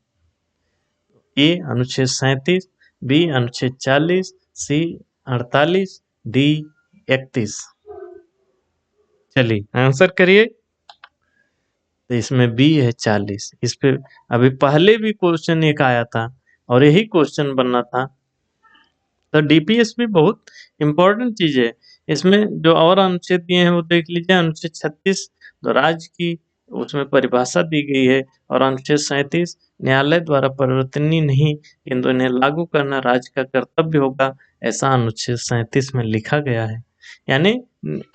ए अनुच्छेद 37, बी अनुच्छेद 40, सी 48, डी 31। चलिए आंसर करिए। तो इसमें बी है 40। इस पे अभी पहले भी क्वेश्चन एक आया था और यही क्वेश्चन बनना था। तो डीपीएस भी बहुत इम्पोर्टेंट चीज है। इसमें जो और अनुच्छेद दिए हैं वो देख लीजिए। अनुच्छेद 36 तो राज्य की उसमें परिभाषा दी गई है, और अनुच्छेद 37 न्यायालय द्वारा परिवर्तनीय नहीं किंतु इन्हें लागू करना राज्य का कर्तव्य होगा, ऐसा अनुच्छेद 37 में लिखा गया है। यानी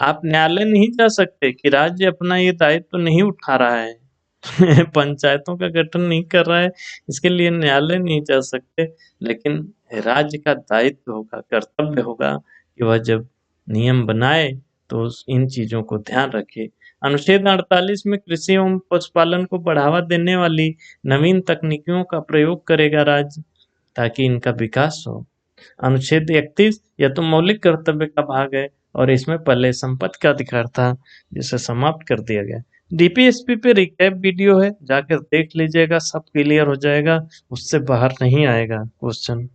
आप न्यायालय नहीं जा सकते कि राज्य अपना ये दायित्व तो नहीं उठा रहा है पंचायतों का गठन नहीं कर रहा है, इसके लिए न्यायालय नहीं जा सकते। लेकिन राज्य का दायित्व होगा, कर्तव्य होगा कि वह जब नियम बनाए तो इन चीजों को ध्यान रखे। अनुच्छेद 48 में कृषि एवं पशुपालन को बढ़ावा देने वाली नवीन तकनीकियों का प्रयोग करेगा राज्य, ताकि इनका विकास हो। अनुच्छेद 31 यह तो मौलिक कर्तव्य का भाग है और इसमें पहले संपत्ति का अधिकार था, जिसे समाप्त कर दिया गया। डीपीएसपी पे रिकैप वीडियो है, जाकर देख लीजिएगा, सब क्लियर हो जाएगा, उससे बाहर नहीं आएगा क्वेश्चन।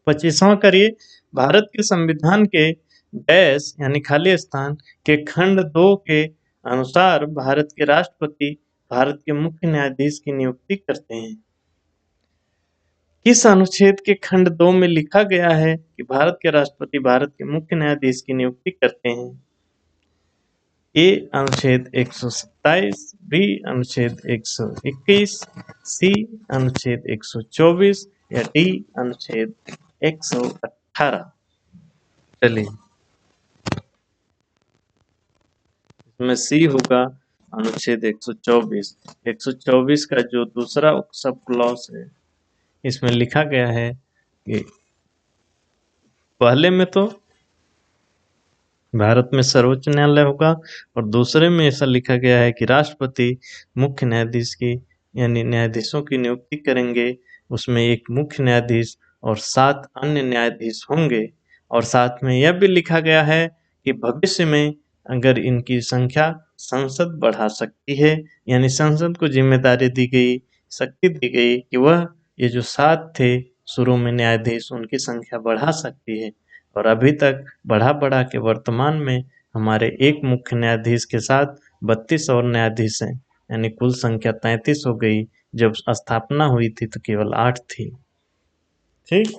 25वां करिए, भारत के संविधान के डैश यानी खाली स्थान के खंड 2 के अनुसार भारत के राष्ट्रपति भारत के मुख्य न्यायाधीश की नियुक्ति करते हैं। किस अनुच्छेद के खंड 2 में लिखा गया है कि भारत के राष्ट्रपति भारत के मुख्य न्यायाधीश की नियुक्ति करते हैं? ए अनुच्छेद 127, बी अनुच्छेद 121, सी अनुच्छेद 124 या डी अनुच्छेद 118। चलिए, इसमें सी होगा अनुच्छेद 124। 124 का जो दूसरा सब क्लॉज है, इसमें लिखा गया है कि पहले में तो भारत में सर्वोच्च न्यायालय होगा और दूसरे में ऐसा लिखा गया है कि राष्ट्रपति मुख्य न्यायाधीश की यानी न्यायाधीशों की नियुक्ति करेंगे। उसमें एक मुख्य न्यायाधीश और 7 अन्य न्यायाधीश होंगे, और साथ में यह भी लिखा गया है कि भविष्य में अगर इनकी संख्या संसद बढ़ा सकती है, यानी संसद को जिम्मेदारी दी गई, शक्ति दी गई कि वह ये जो 7 थे शुरू में न्यायाधीश, उनकी संख्या बढ़ा सकती है। और अभी तक बढ़ा के वर्तमान में हमारे एक मुख्य न्यायाधीश के साथ 32 और न्यायाधीश हैं, यानी कुल संख्या 33 हो गई। जब स्थापना हुई थी तो केवल 8 थी। ठीक,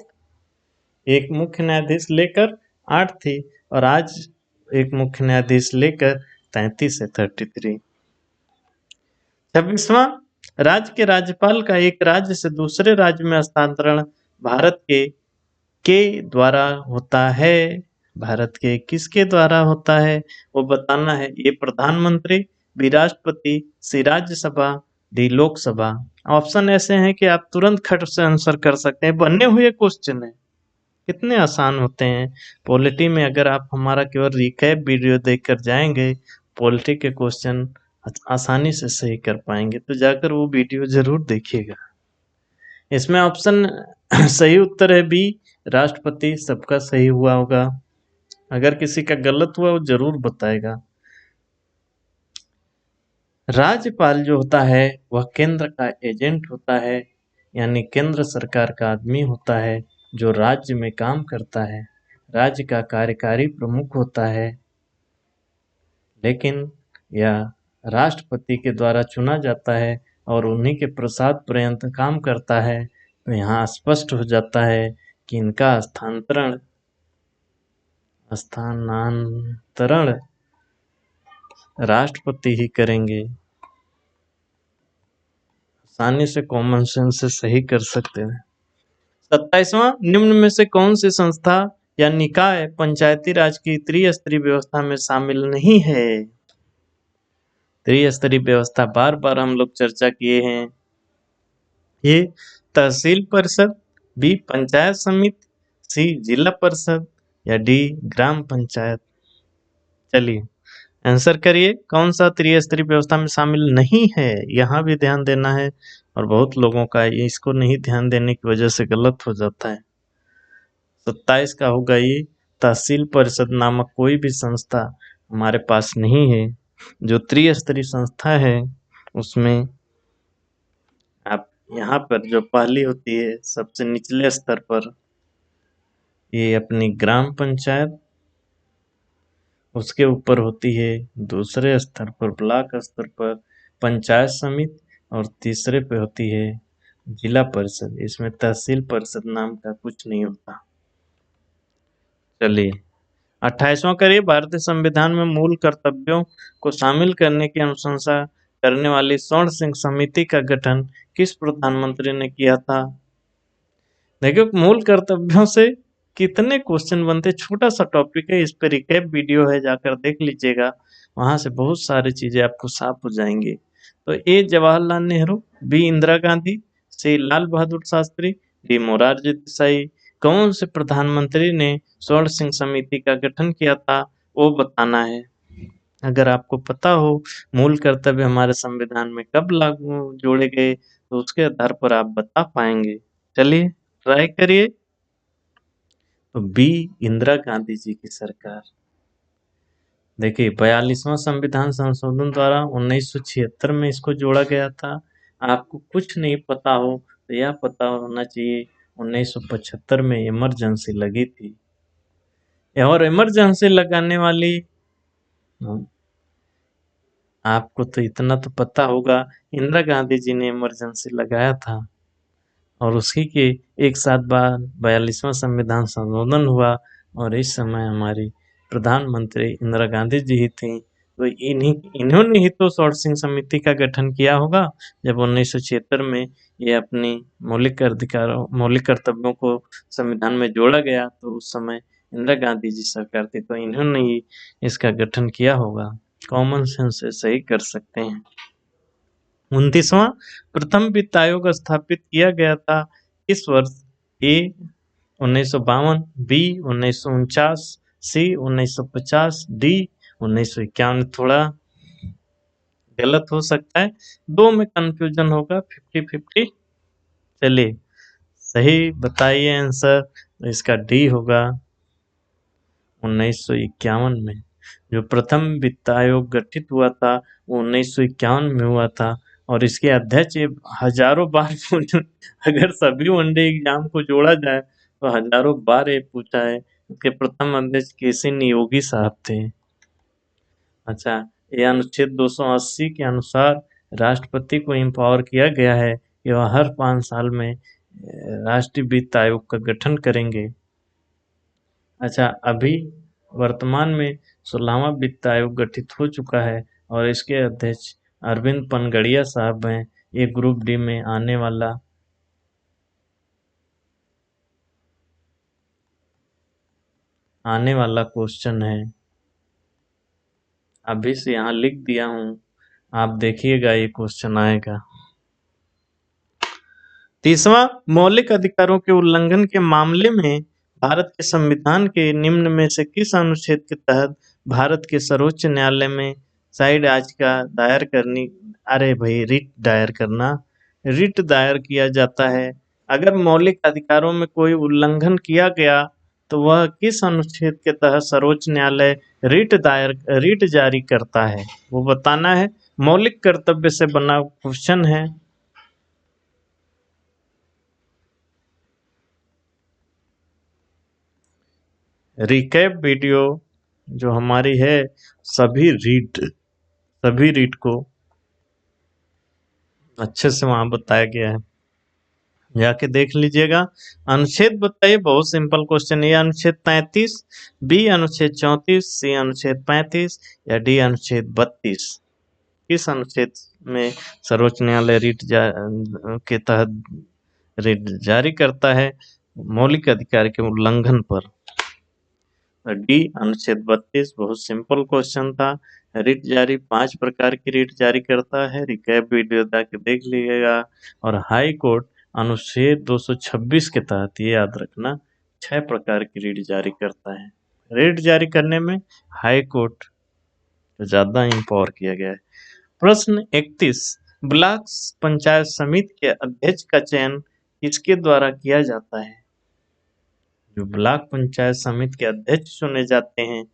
एक मुख्य न्यायाधीश लेकर 8 थी और आज एक मुख्य न्यायाधीश लेकर 33 है, 33। 26वां, राज्य के राज्यपाल का एक राज्य से दूसरे राज्य में हस्तांतरण भारत के द्वारा होता है। भारत के किसके द्वारा होता है वो बताना है। ये प्रधानमंत्री, बी राष्ट्रपति, सी राज्यसभा, डी लोकसभा। ऑप्शन ऐसे हैं कि आप तुरंत खट से आंसर कर सकते हैं, बने हुए क्वेश्चन है, कितने आसान होते हैं। पॉलिटी में अगर आप हमारा केवल रिकैप वीडियो देखकर जाएंगे, पॉलिटी के क्वेश्चन आसानी से सही कर पाएंगे, तो जाकर वो वीडियो जरूर देखिएगा। इसमें ऑप्शन सही उत्तर है बी राष्ट्रपति सबका सही हुआ होगा, अगर किसी का गलत हुआ वो जरूर बताएगा। राज्यपाल जो होता है वह केंद्र का एजेंट होता है, यानी केंद्र सरकार का आदमी होता है जो राज्य में काम करता है। राज्य का कार्यकारी प्रमुख होता है, लेकिन यह राष्ट्रपति के द्वारा चुना जाता है और उन्हीं के प्रसाद पर्यंत काम करता है। तो यहाँ स्पष्ट हो जाता है कि इनका स्थानांतरण राष्ट्रपति ही करेंगे। आसानी से कॉमन सेंस से सही कर सकते हैं। 27वां, निम्न में से कौन सी संस्था या निकाय पंचायती राज की त्रिस्तरीय व्यवस्था में शामिल नहीं है? त्रिस्तरीय व्यवस्था बार बार हम लोग चर्चा किए हैं। ये तहसील परिषद, बी पंचायत समिति, सी जिला परिषद या डी ग्राम पंचायत। चलिए आंसर करिए, कौन सा त्रिस्तरीय व्यवस्था में शामिल नहीं है? यहाँ भी ध्यान देना है, और बहुत लोगों का इसको नहीं ध्यान देने की वजह से गलत हो जाता है। 27 का होगा ये, तहसील परिषद नामक कोई भी संस्था हमारे पास नहीं है। जो त्रिस्तरीय संस्था है उसमें आप यहाँ पर जो पहली होती है सबसे निचले स्तर पर, ये अपनी ग्राम पंचायत, उसके ऊपर होती है दूसरे स्तर पर ब्लॉक स्तर पर पंचायत समिति, और तीसरे पे होती है जिला परिषद। इसमें तहसील परिषद नाम का कुछ नहीं होता। चलिए 28वां करिए, भारतीय संविधान में मूल कर्तव्यों को शामिल करने की अनुशंसा करने वाली स्वर्ण सिंह समिति का गठन किस प्रधानमंत्री ने किया था? देखिए मूल कर्तव्यों से कितने क्वेश्चन बनते, छोटा सा टॉपिक है, इस पे रिकैप वीडियो है, जाकर देख लीजिएगा, वहां से बहुत सारी चीजें आपको साफ हो जाएंगी। तो ए जवाहरलाल नेहरू, बी इंदिरा गांधी, सी लाल बहादुर शास्त्री, डी मोरारजी देसाई। कौन से प्रधानमंत्री ने स्वर्ण सिंह समिति का गठन किया था वो बताना है। अगर आपको पता हो मूल कर्तव्य हमारे संविधान में कब लागू जोड़े गए तो उसके आधार पर आप बता पाएंगे। चलिए ट्राई करिए। तो बी इंदिरा गांधी जी की सरकार। देखिए 42वां संविधान संशोधन द्वारा 1976 में इसको जोड़ा गया था। आपको कुछ नहीं पता हो तो यह पता होना चाहिए 1975 में इमरजेंसी लगी थी, और इमरजेंसी लगाने वाली, आपको तो इतना तो पता होगा, इंदिरा गांधी जी ने इमरजेंसी लगाया था, और उसी के एक साथ बाद 42वां संविधान संशोधन हुआ, और इस समय हमारी प्रधानमंत्री इंदिरा गांधी जी ही थी। तो इन्होंने ही तो स्वर्ण सिंह समिति का गठन किया होगा जब 1976 में ये अपनी मौलिक कर्तव्यों को संविधान में जोड़ा गया, तो उस समय इंदिरा गांधी जी सरकार थी, तो इन्होंने ही इसका गठन किया होगा। कॉमन सेंस से सही कर सकते हैं। 29वां, प्रथम वित्त आयोग स्थापित किया गया था इस वर्ष? ए 1952, बी 1949, सी 1950, डी 1951। थोड़ा गलत हो सकता है, दो में कंफ्यूजन होगा, 50-50। चलिए सही बताइए आंसर, तो इसका डी होगा 1951 में। जो प्रथम वित्त आयोग गठित हुआ था वो 1951 में हुआ था, और इसके अध्यक्ष हजारों बार अगर सभी वनडे एग्जाम को जोड़ा जाए तो हजारों बार ये पूछा है। इसके प्रथम अध्यक्ष केसी नियोगी साहब थे। अच्छा, ये अनुच्छेद 280 के अनुसार राष्ट्रपति को एम्पावर किया गया है कि वह हर 5 साल में राष्ट्रीय वित्त आयोग का गठन करेंगे। अच्छा, अभी वर्तमान में 16वां वित्त आयोग गठित हो चुका है, और इसके अध्यक्ष अरविंद पनगड़िया साहब हैं। ये ग्रुप डी में आने वाला क्वेश्चन है, अभी से यहाँ लिख दिया हूँ, आप देखिएगा ये क्वेश्चन आएगा। 30वां, मौलिक अधिकारों के उल्लंघन के मामले में भारत के संविधान के निम्न में से किस अनुच्छेद के तहत भारत के सर्वोच्च न्यायालय में साइड याचिका दायर करनी, अरे भाई रिट दायर किया जाता है? अगर मौलिक अधिकारों में कोई उल्लंघन किया गया तो वह किस अनुच्छेद के तहत सर्वोच्च न्यायालय रीट जारी करता है, वो बताना है। मौलिक कर्तव्य से बना क्वेश्चन है। रिकैप वीडियो जो हमारी है सभी रीट को अच्छे से वहां बताया गया है, जाके देख लीजिएगा। अनुच्छेद बताइए, बहुत सिंपल क्वेश्चन है। अनुच्छेद 33, बी अनुच्छेद 34, सी अनुच्छेद 35 या डी अनुच्छेद 32। किस अनुच्छेद में सर्वोच्च न्यायालय के तहत रीट जारी करता है मौलिक अधिकार के उल्लंघन पर? डी अनुच्छेद 32। बहुत सिंपल क्वेश्चन था। रीट जारी 5 प्रकार की रीट जारी करता है, रिकैप वीडियो जाके देख लीजिएगा। और हाई कोर्ट अनुच्छेद 226 के तहत, ये याद रखना, 6 प्रकार की रीट जारी करता है। रीट जारी करने में हाई कोर्ट ज्यादा इम्पावर किया गया है। प्रश्न 31, ब्लॉक पंचायत समिति के अध्यक्ष का चयन किसके द्वारा किया जाता है? जो ब्लॉक पंचायत समिति के अध्यक्ष चुने जाते हैं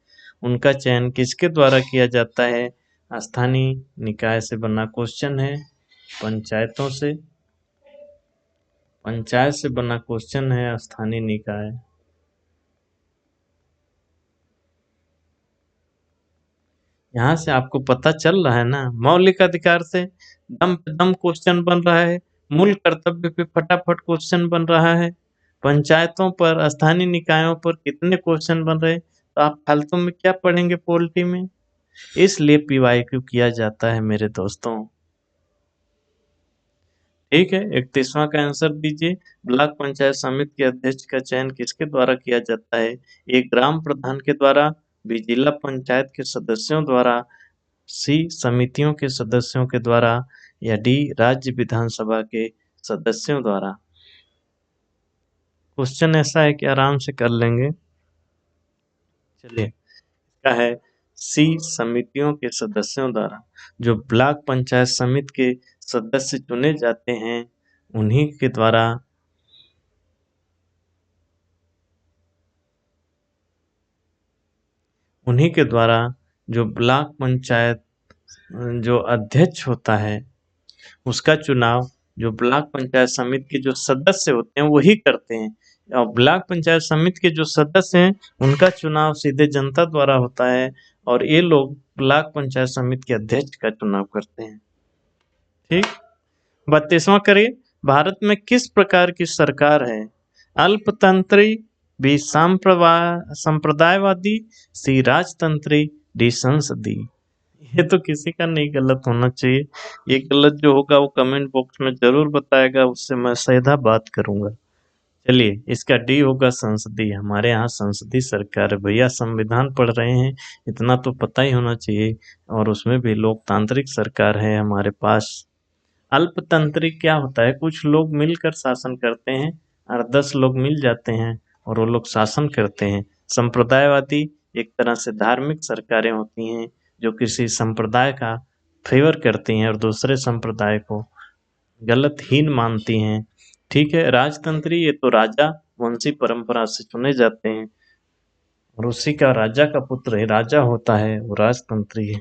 उनका चयन किसके द्वारा किया जाता है? स्थानीय निकाय से बना क्वेश्चन है, पंचायत से बना क्वेश्चन है, स्थानीय निकाय। यहाँ से आपको पता चल रहा है ना, मौलिक अधिकार से दम पे दम क्वेश्चन बन रहा है, मूल कर्तव्य पे फटाफट क्वेश्चन बन रहा है, पंचायतों पर, स्थानीय निकायों पर कितने क्वेश्चन बन रहे हैं, तो आप फालतू में क्या पढ़ेंगे पॉलिटी में। इसलिए पीवाईक्यू किया जाता है मेरे दोस्तों। ठीक है, 31वां का आंसर दीजिए। ब्लॉक पंचायत समिति के अध्यक्ष का चयन किसके द्वारा किया जाता है? ए ग्राम प्रधान के द्वारा, बी जिला पंचायत के सदस्यों द्वारा, सी समितियों के सदस्यों के द्वारा या डी राज्य विधानसभा के सदस्यों द्वारा। क्वेश्चन ऐसा है कि आराम से कर लेंगे। चलिए, इसका है सी समितियों के सदस्यों द्वारा। जो ब्लॉक पंचायत समिति के सदस्य चुने जाते हैं उन्हीं के द्वारा जो ब्लॉक पंचायत जो अध्यक्ष होता है उसका चुनाव जो ब्लॉक पंचायत समिति के जो सदस्य होते हैं वही करते हैं। और ब्लॉक पंचायत समिति के जो सदस्य हैं उनका चुनाव सीधे जनता द्वारा होता है और ये लोग ब्लॉक पंचायत समिति के अध्यक्ष का चुनाव करते हैं। ठीक। 32वां करिए, भारत में किस प्रकार की सरकार है? अल्पतंत्री, बी संप्रदायवादी, सी राजतंत्री, डी संसदीय। ये तो किसी का नहीं गलत होना चाहिए। ये गलत जो होगा वो कमेंट बॉक्स में जरूर बताएगा, उससे मैं सीधा बात करूंगा। चलिए, इसका डी होगा संसदीय। हमारे यहाँ संसदीय सरकार है भैया, संविधान पढ़ रहे हैं इतना तो पता ही होना चाहिए, और उसमें भी लोकतांत्रिक सरकार है हमारे पास। अल्पतंत्री क्या होता है? कुछ लोग मिलकर शासन करते हैं, 8-10 लोग मिल जाते हैं और वो लोग शासन करते हैं। संप्रदायवादी एक तरह से धार्मिक सरकारें होती हैं जो किसी संप्रदाय का फेवर करती हैं और दूसरे संप्रदाय को गलतहीन मानती हैं। ठीक है। राजतंत्री, ये तो राजा वंशी परंपरा से चुने जाते हैं और उसी का राजा का पुत्र राजा होता है, वो राजतंत्री है।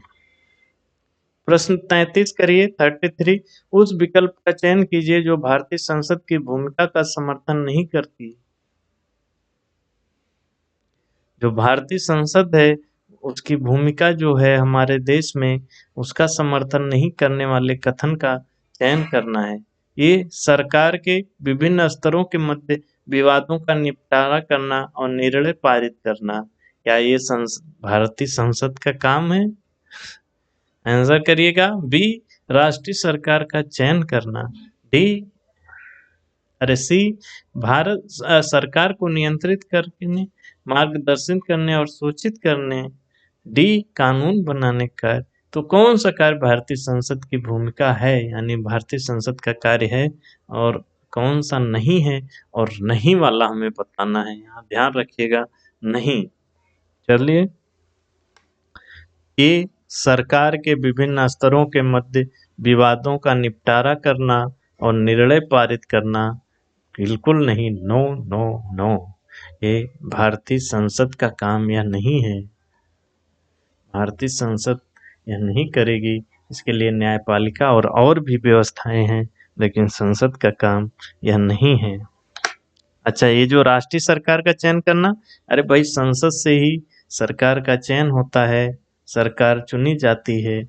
प्रश्न 33 करिए, 33, उस विकल्प का चयन कीजिए जो भारतीय संसद की भूमिका का समर्थन नहीं करती। जो भारतीय संसद है उसकी भूमिका जो है हमारे देश में उसका समर्थन नहीं करने वाले कथन का चयन करना है। ये सरकार के विभिन्न स्तरों के मध्य विवादों का निपटारा करना और निर्णय पारित करना, क्या ये भारतीय संसद का काम है? आंसर करिएगा। बी राष्ट्रीय सरकार का चयन करना, सी भारत सरकार को नियंत्रित करने, मार्गदर्शन करने और सूचित करने, डी कानून बनाने का। तो कौन सा कार्य भारतीय संसद की भूमिका है, यानी भारतीय संसद का कार्य है, और कौन सा नहीं है? और नहीं वाला हमें बताना है, यहाँ ध्यान रखिएगा। नहीं। चलिए, ये सरकार के विभिन्न स्तरों के मध्य विवादों का निपटारा करना और निर्णय पारित करना बिल्कुल नहीं, नो नो नो, ये भारतीय संसद का काम यह नहीं है। भारतीय संसद यह नहीं करेगी, इसके लिए न्यायपालिका और भी व्यवस्थाएं हैं, लेकिन संसद का काम यह नहीं है। अच्छा, ये जो राष्ट्रीय सरकार का चयन करना, अरे भाई संसद से ही सरकार का चयन होता है, सरकार चुनी जाती है।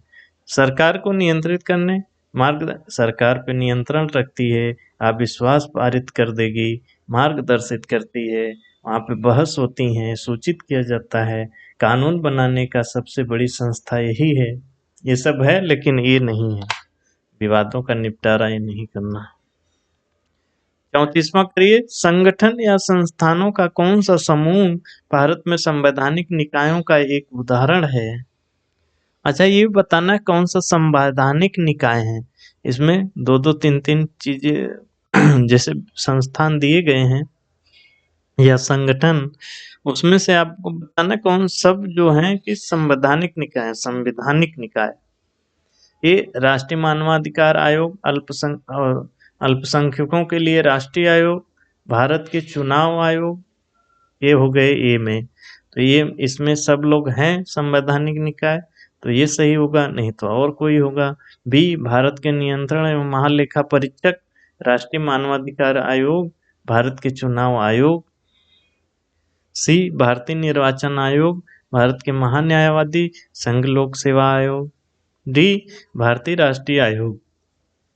सरकार को नियंत्रित करने, मार्ग सरकार पे नियंत्रण रखती है, अविश्वास पारित कर देगी, मार्गदर्शित करती है, वहाँ पे बहस होती है, सूचित किया जाता है, कानून बनाने का सबसे बड़ी संस्था यही है। ये सब है लेकिन ये नहीं है, विवादों का निपटारा ये नहीं करना। 34वां करिए, संगठन या संस्थानों का कौन सा समूह भारत में संवैधानिक निकायों का एक उदाहरण है? अच्छा, ये भी बताना है कौन सा संवैधानिक निकाय है। इसमें दो दो तीन तीन चीजें जैसे संस्थान दिए गए हैं या संगठन, उसमें से आपको बताना कौन सब जो है कि संवैधानिक निकाय, संवैधानिक निकाय। ये राष्ट्रीय मानवाधिकार आयोग, अल्पसंख्यकों के लिए राष्ट्रीय आयोग, भारत के चुनाव आयोग, ये हो गए ए में। तो ये इसमें सब लोग हैं संवैधानिक निकाय, तो ये सही होगा, नहीं तो और कोई होगा। बी, भारत के नियंत्रण एवं महालेखा परीक्षक, राष्ट्रीय मानवाधिकार आयोग, भारत के चुनाव आयोग। सी, भारतीय निर्वाचन आयोग, भारत के महान्यायवादी, संघ लोक सेवा आयोग। डी, भारतीय राष्ट्रीय आयोग,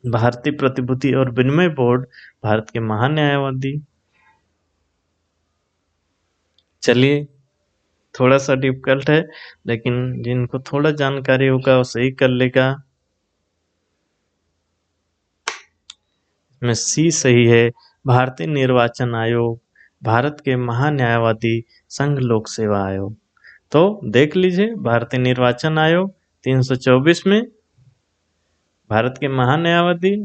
भारतीय प्रतिभूति और विनिमय बोर्ड, भारत के महान्यायवादी। चलिए, थोड़ा सा डिफिकल्ट है, लेकिन जिनको थोड़ा जानकारी होगा वो सही कर लेगा। इसमें सी सही है, भारतीय निर्वाचन आयोग, भारत के महान्यायवादी, संघ लोक सेवा आयोग। तो देख लीजिए, भारतीय निर्वाचन आयोग 324 में, भारत के महान्यायवादी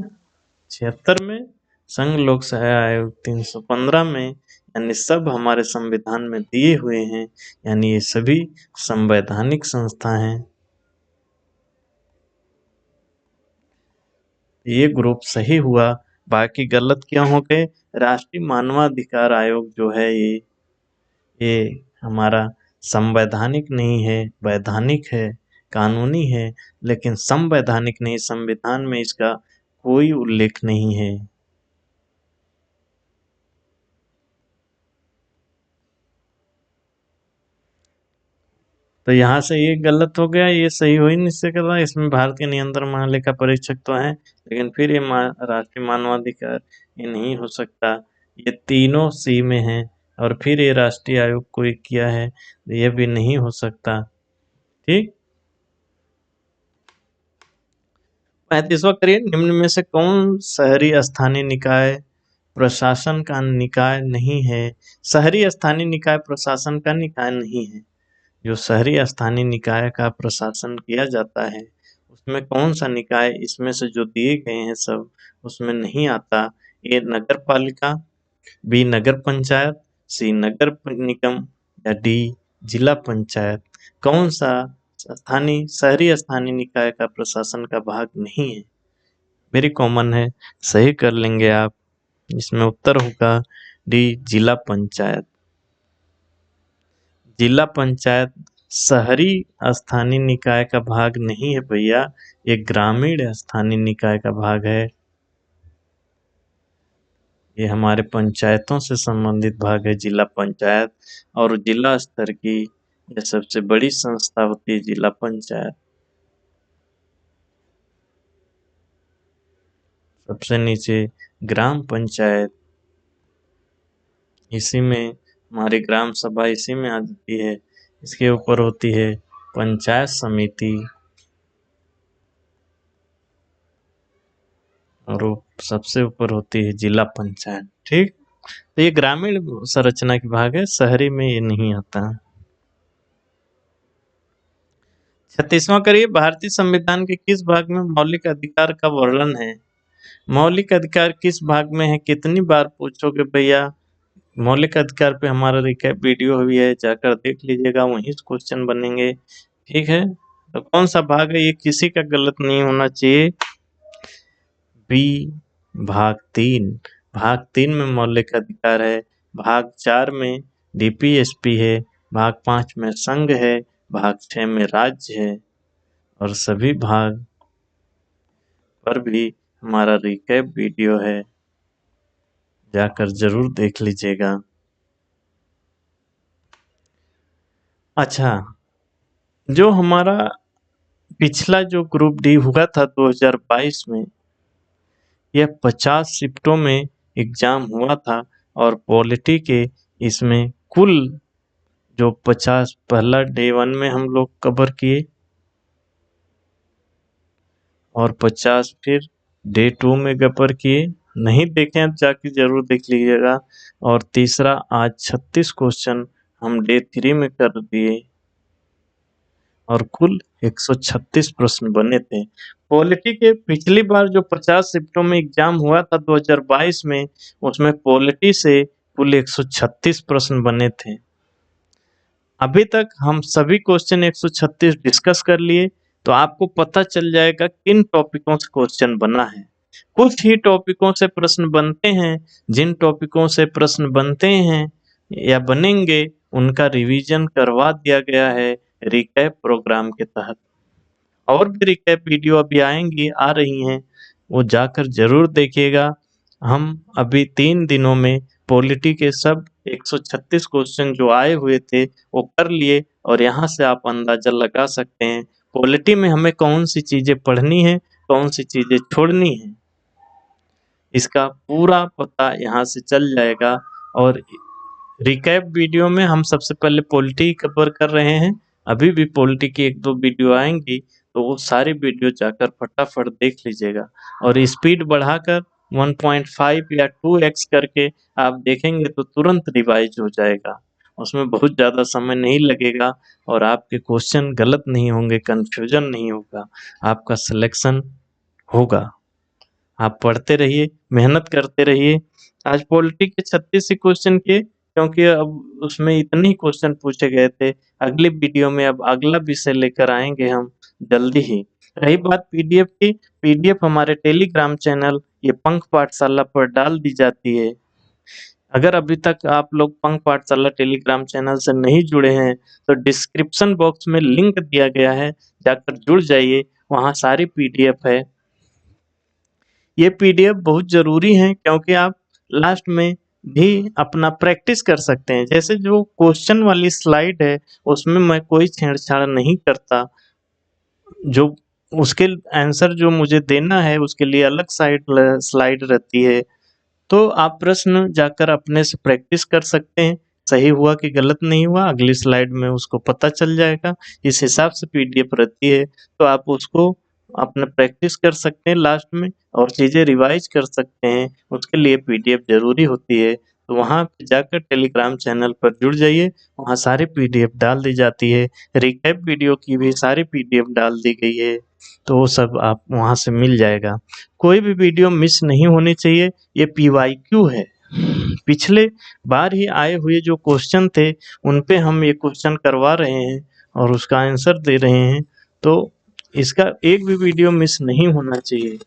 76 में, संघ लोक सेवा आयोग 315 में, यानी सब हमारे संविधान में दिए हुए हैं, यानी ये सभी संवैधानिक संस्था हैं। ये ग्रुप सही हुआ, बाकी गलत क्यों हो गए? राष्ट्रीय मानवाधिकार आयोग जो है ये हमारा संवैधानिक नहीं है, वैधानिक है, कानूनी है, लेकिन संवैधानिक नहीं, संविधान में इसका कोई उल्लेख नहीं है। तो यहाँ से ये गलत हो गया, ये सही हो ही नहीं सकता। इसमें भारत के नियंत्रण महालेखा परीक्षक तो हैं, लेकिन फिर ये राष्ट्रीय मानवाधिकार ये नहीं हो सकता। ये तीनों सी में हैं, और फिर ये राष्ट्रीय आयोग को किया है, ये भी नहीं हो सकता। ठीक, 35वां करिए, निम्न में से कौन शहरी स्थानीय निकाय प्रशासन का निकाय नहीं है? शहरी स्थानीय निकाय प्रशासन का निकाय नहीं है। जो शहरी स्थानीय निकाय का प्रशासन किया जाता है, उसमें कौन सा निकाय इसमें से जो दिए गए हैं सब उसमें नहीं आता? ए, नगर पालिका, बी, नगर पंचायत, सी, नगर निगम, या डी, जिला पंचायत। कौन सा शहरी स्थानीय निकाय का प्रशासन का भाग नहीं है? वेरी कॉमन है, सही कर लेंगे आप। इसमें उत्तर होगा डी, जिला पंचायत। जिला पंचायत शहरी स्थानीय निकाय का भाग नहीं है भैया, ये ग्रामीण स्थानीय निकाय का भाग है। ये हमारे पंचायतों से संबंधित भाग है जिला पंचायत, और जिला स्तर की यह सबसे बड़ी संस्था होती है जिला पंचायत। सबसे नीचे ग्राम पंचायत, इसी में हमारी ग्राम सभा इसी में आ जाती है। इसके ऊपर होती है पंचायत समिति, और वो सबसे ऊपर होती है जिला पंचायत। ठीक, तो ये ग्रामीण संरचना के भाग है, शहरी में ये नहीं आता। 36वां करिए, भारतीय संविधान के किस भाग में मौलिक अधिकार का वर्णन है? मौलिक अधिकार किस भाग में है? कितनी बार पूछोगे भैया? मौलिक अधिकार पे हमारा रिकैप वीडियो भी है, जाकर देख लीजिएगा, वहीं क्वेश्चन बनेंगे। ठीक है, तो कौन सा भाग है? ये किसी का गलत नहीं होना चाहिए। बी, भाग 3, भाग 3 में मौलिक अधिकार है, भाग 4 में डीपीएसपी है, भाग 5 में संघ है, भाग 6 में राज्य है और सभी भाग पर भी हमारा रिकैप वीडियो है, जाकर जरूर देख लीजिएगा। अच्छा, जो हमारा पिछला जो ग्रुप डी हुआ था 2022 में, यह 50 शिफ्टों में एग्जाम हुआ था और पॉलिटी के इसमें कुल जो 50 पहला डे 1 में हम लोग कवर किए और 50 फिर डे 2 में कवर किए। नहीं देखे हैं जाके जरूर देख लीजिएगा। और तीसरा आज 36 क्वेश्चन हम डे 3 में कर दिए और कुल 136 प्रश्न बने थे। पॉलिटी के पिछली बार जो 50 शिफ्टों में एग्जाम हुआ था 2022 में, उसमें पॉलिटी से कुल 136 प्रश्न बने थे। अभी तक हम सभी क्वेश्चन 136 डिस्कस कर लिए, तो आपको पता चल जाएगा किन टॉपिकों से क्वेश्चन बना है। कुछ ही टॉपिकों से प्रश्न बनते हैं। जिन टॉपिकों से प्रश्न बनते हैं या बनेंगे, उनका रिवीजन करवा दिया गया है रिकैप प्रोग्राम के तहत। और भी रिकैप वीडियो अभी आएंगी, आ रही हैं, वो जाकर जरूर देखिएगा। हम अभी 3 दिनों में पॉलिटी के सब 136 क्वेश्चन जो आए हुए थे वो कर लिए और यहाँ से आप अंदाजा लगा सकते हैं पॉलिटी में हमें कौन सी चीजें पढ़नी है, कौन सी चीजें छोड़नी है, इसका पूरा पता यहाँ से चल जाएगा। और रिकैप वीडियो में हम सबसे पहले पॉलिटी कवर कर रहे हैं। अभी भी पॉलिटी की 1-2 वीडियो आएंगी, तो वो सारी वीडियो जाकर फटाफट देख लीजिएगा और स्पीड बढ़ाकर 1.5 या 2x करके आप देखेंगे तो तुरंत रिवाइज हो जाएगा। उसमें बहुत ज़्यादा समय नहीं लगेगा और आपके क्वेश्चन गलत नहीं होंगे, कन्फ्यूजन नहीं होगा, आपका सिलेक्शन होगा। आप पढ़ते रहिए, मेहनत करते रहिए। आज पॉलिटी के 36 ही क्वेश्चन किए, क्योंकि अब उसमें इतने ही क्वेश्चन पूछे गए थे। अगली वीडियो में अब अगला विषय लेकर आएंगे हम जल्दी ही। रही बात पीडीएफ की, पीडीएफ हमारे टेलीग्राम चैनल ये पंख पाठशाला पर डाल दी जाती है। अगर अभी तक आप लोग पंख पाठशाला टेलीग्राम चैनल से नहीं जुड़े हैं, तो डिस्क्रिप्शन बॉक्स में लिंक दिया गया है, जाकर जुड़ जाइए, वहाँ सारी पीडीएफ है। ये पीडीएफ बहुत ज़रूरी है क्योंकि आप लास्ट में भी अपना प्रैक्टिस कर सकते हैं। जैसे जो क्वेश्चन वाली स्लाइड है, उसमें मैं कोई छेड़छाड़ नहीं करता। जो उसके आंसर जो मुझे देना है, उसके लिए अलग स्लाइड रहती है। तो आप प्रश्न जाकर अपने से प्रैक्टिस कर सकते हैं। सही हुआ कि गलत नहीं हुआ, अगली स्लाइड में उसको पता चल जाएगा। इस हिसाब से पीडीएफ रहती है, तो आप उसको अपना प्रैक्टिस कर सकते हैं लास्ट में और चीज़ें रिवाइज कर सकते हैं। उसके लिए पीडीएफ ज़रूरी होती है। तो वहाँ पे जाकर टेलीग्राम चैनल पर जुड़ जाइए, वहाँ सारी पीडीएफ डाल दी जाती है। रिकैप वीडियो की भी सारी पीडीएफ डाल दी गई है, तो वो सब आप वहाँ से मिल जाएगा। कोई भी वीडियो मिस नहीं होनी चाहिए। ये पीवाईक्यू है, पिछले बार ही आए हुए जो क्वेश्चन थे उन पे हम ये क्वेश्चन करवा रहे हैं और उसका आंसर दे रहे हैं, तो इसका एक भी वीडियो मिस नहीं होना चाहिए।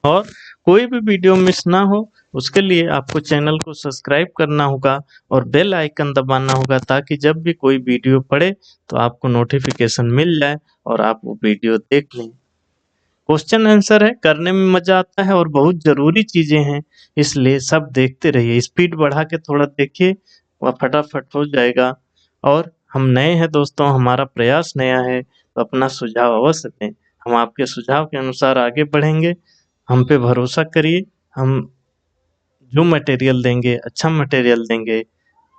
और कोई भी वीडियो मिस ना हो, उसके लिए आपको चैनल को सब्सक्राइब करना होगा और बेल आइकन दबाना होगा, ताकि जब भी कोई वीडियो पड़े तो आपको नोटिफिकेशन मिल जाए और आप वो वीडियो देख लें। क्वेश्चन आंसर है, करने में मजा आता है और बहुत जरूरी चीजें हैं, इसलिए सब देखते रहिए। स्पीड बढ़ा के थोड़ा देखिए, वह फटाफट हो जाएगा। और हम नए हैं दोस्तों, हमारा प्रयास नया है, तो अपना सुझाव अवश्य दें। हम आपके सुझाव के अनुसार आगे बढ़ेंगे। हम पे भरोसा करिए, हम जो मटेरियल देंगे अच्छा मटेरियल देंगे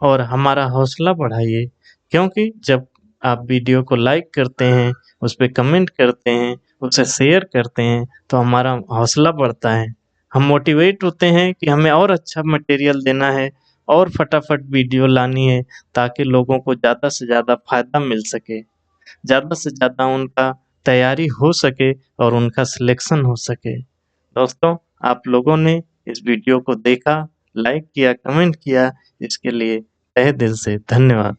और हमारा हौसला बढ़ाइए। क्योंकि जब आप वीडियो को लाइक करते हैं, उस पे कमेंट करते हैं, उसे शेयर करते हैं, तो हमारा हौसला बढ़ता है। हम मोटिवेट होते हैं कि हमें और अच्छा मटेरियल देना है और फटाफट वीडियो लानी है, ताकि लोगों को ज़्यादा से ज़्यादा फायदा मिल सके, ज़्यादा से ज़्यादा उनका तैयारी हो सके और उनका सिलेक्शन हो सके। दोस्तों, आप लोगों ने इस वीडियो को देखा, लाइक किया, कमेंट किया, इसके लिए तहे दिल से धन्यवाद।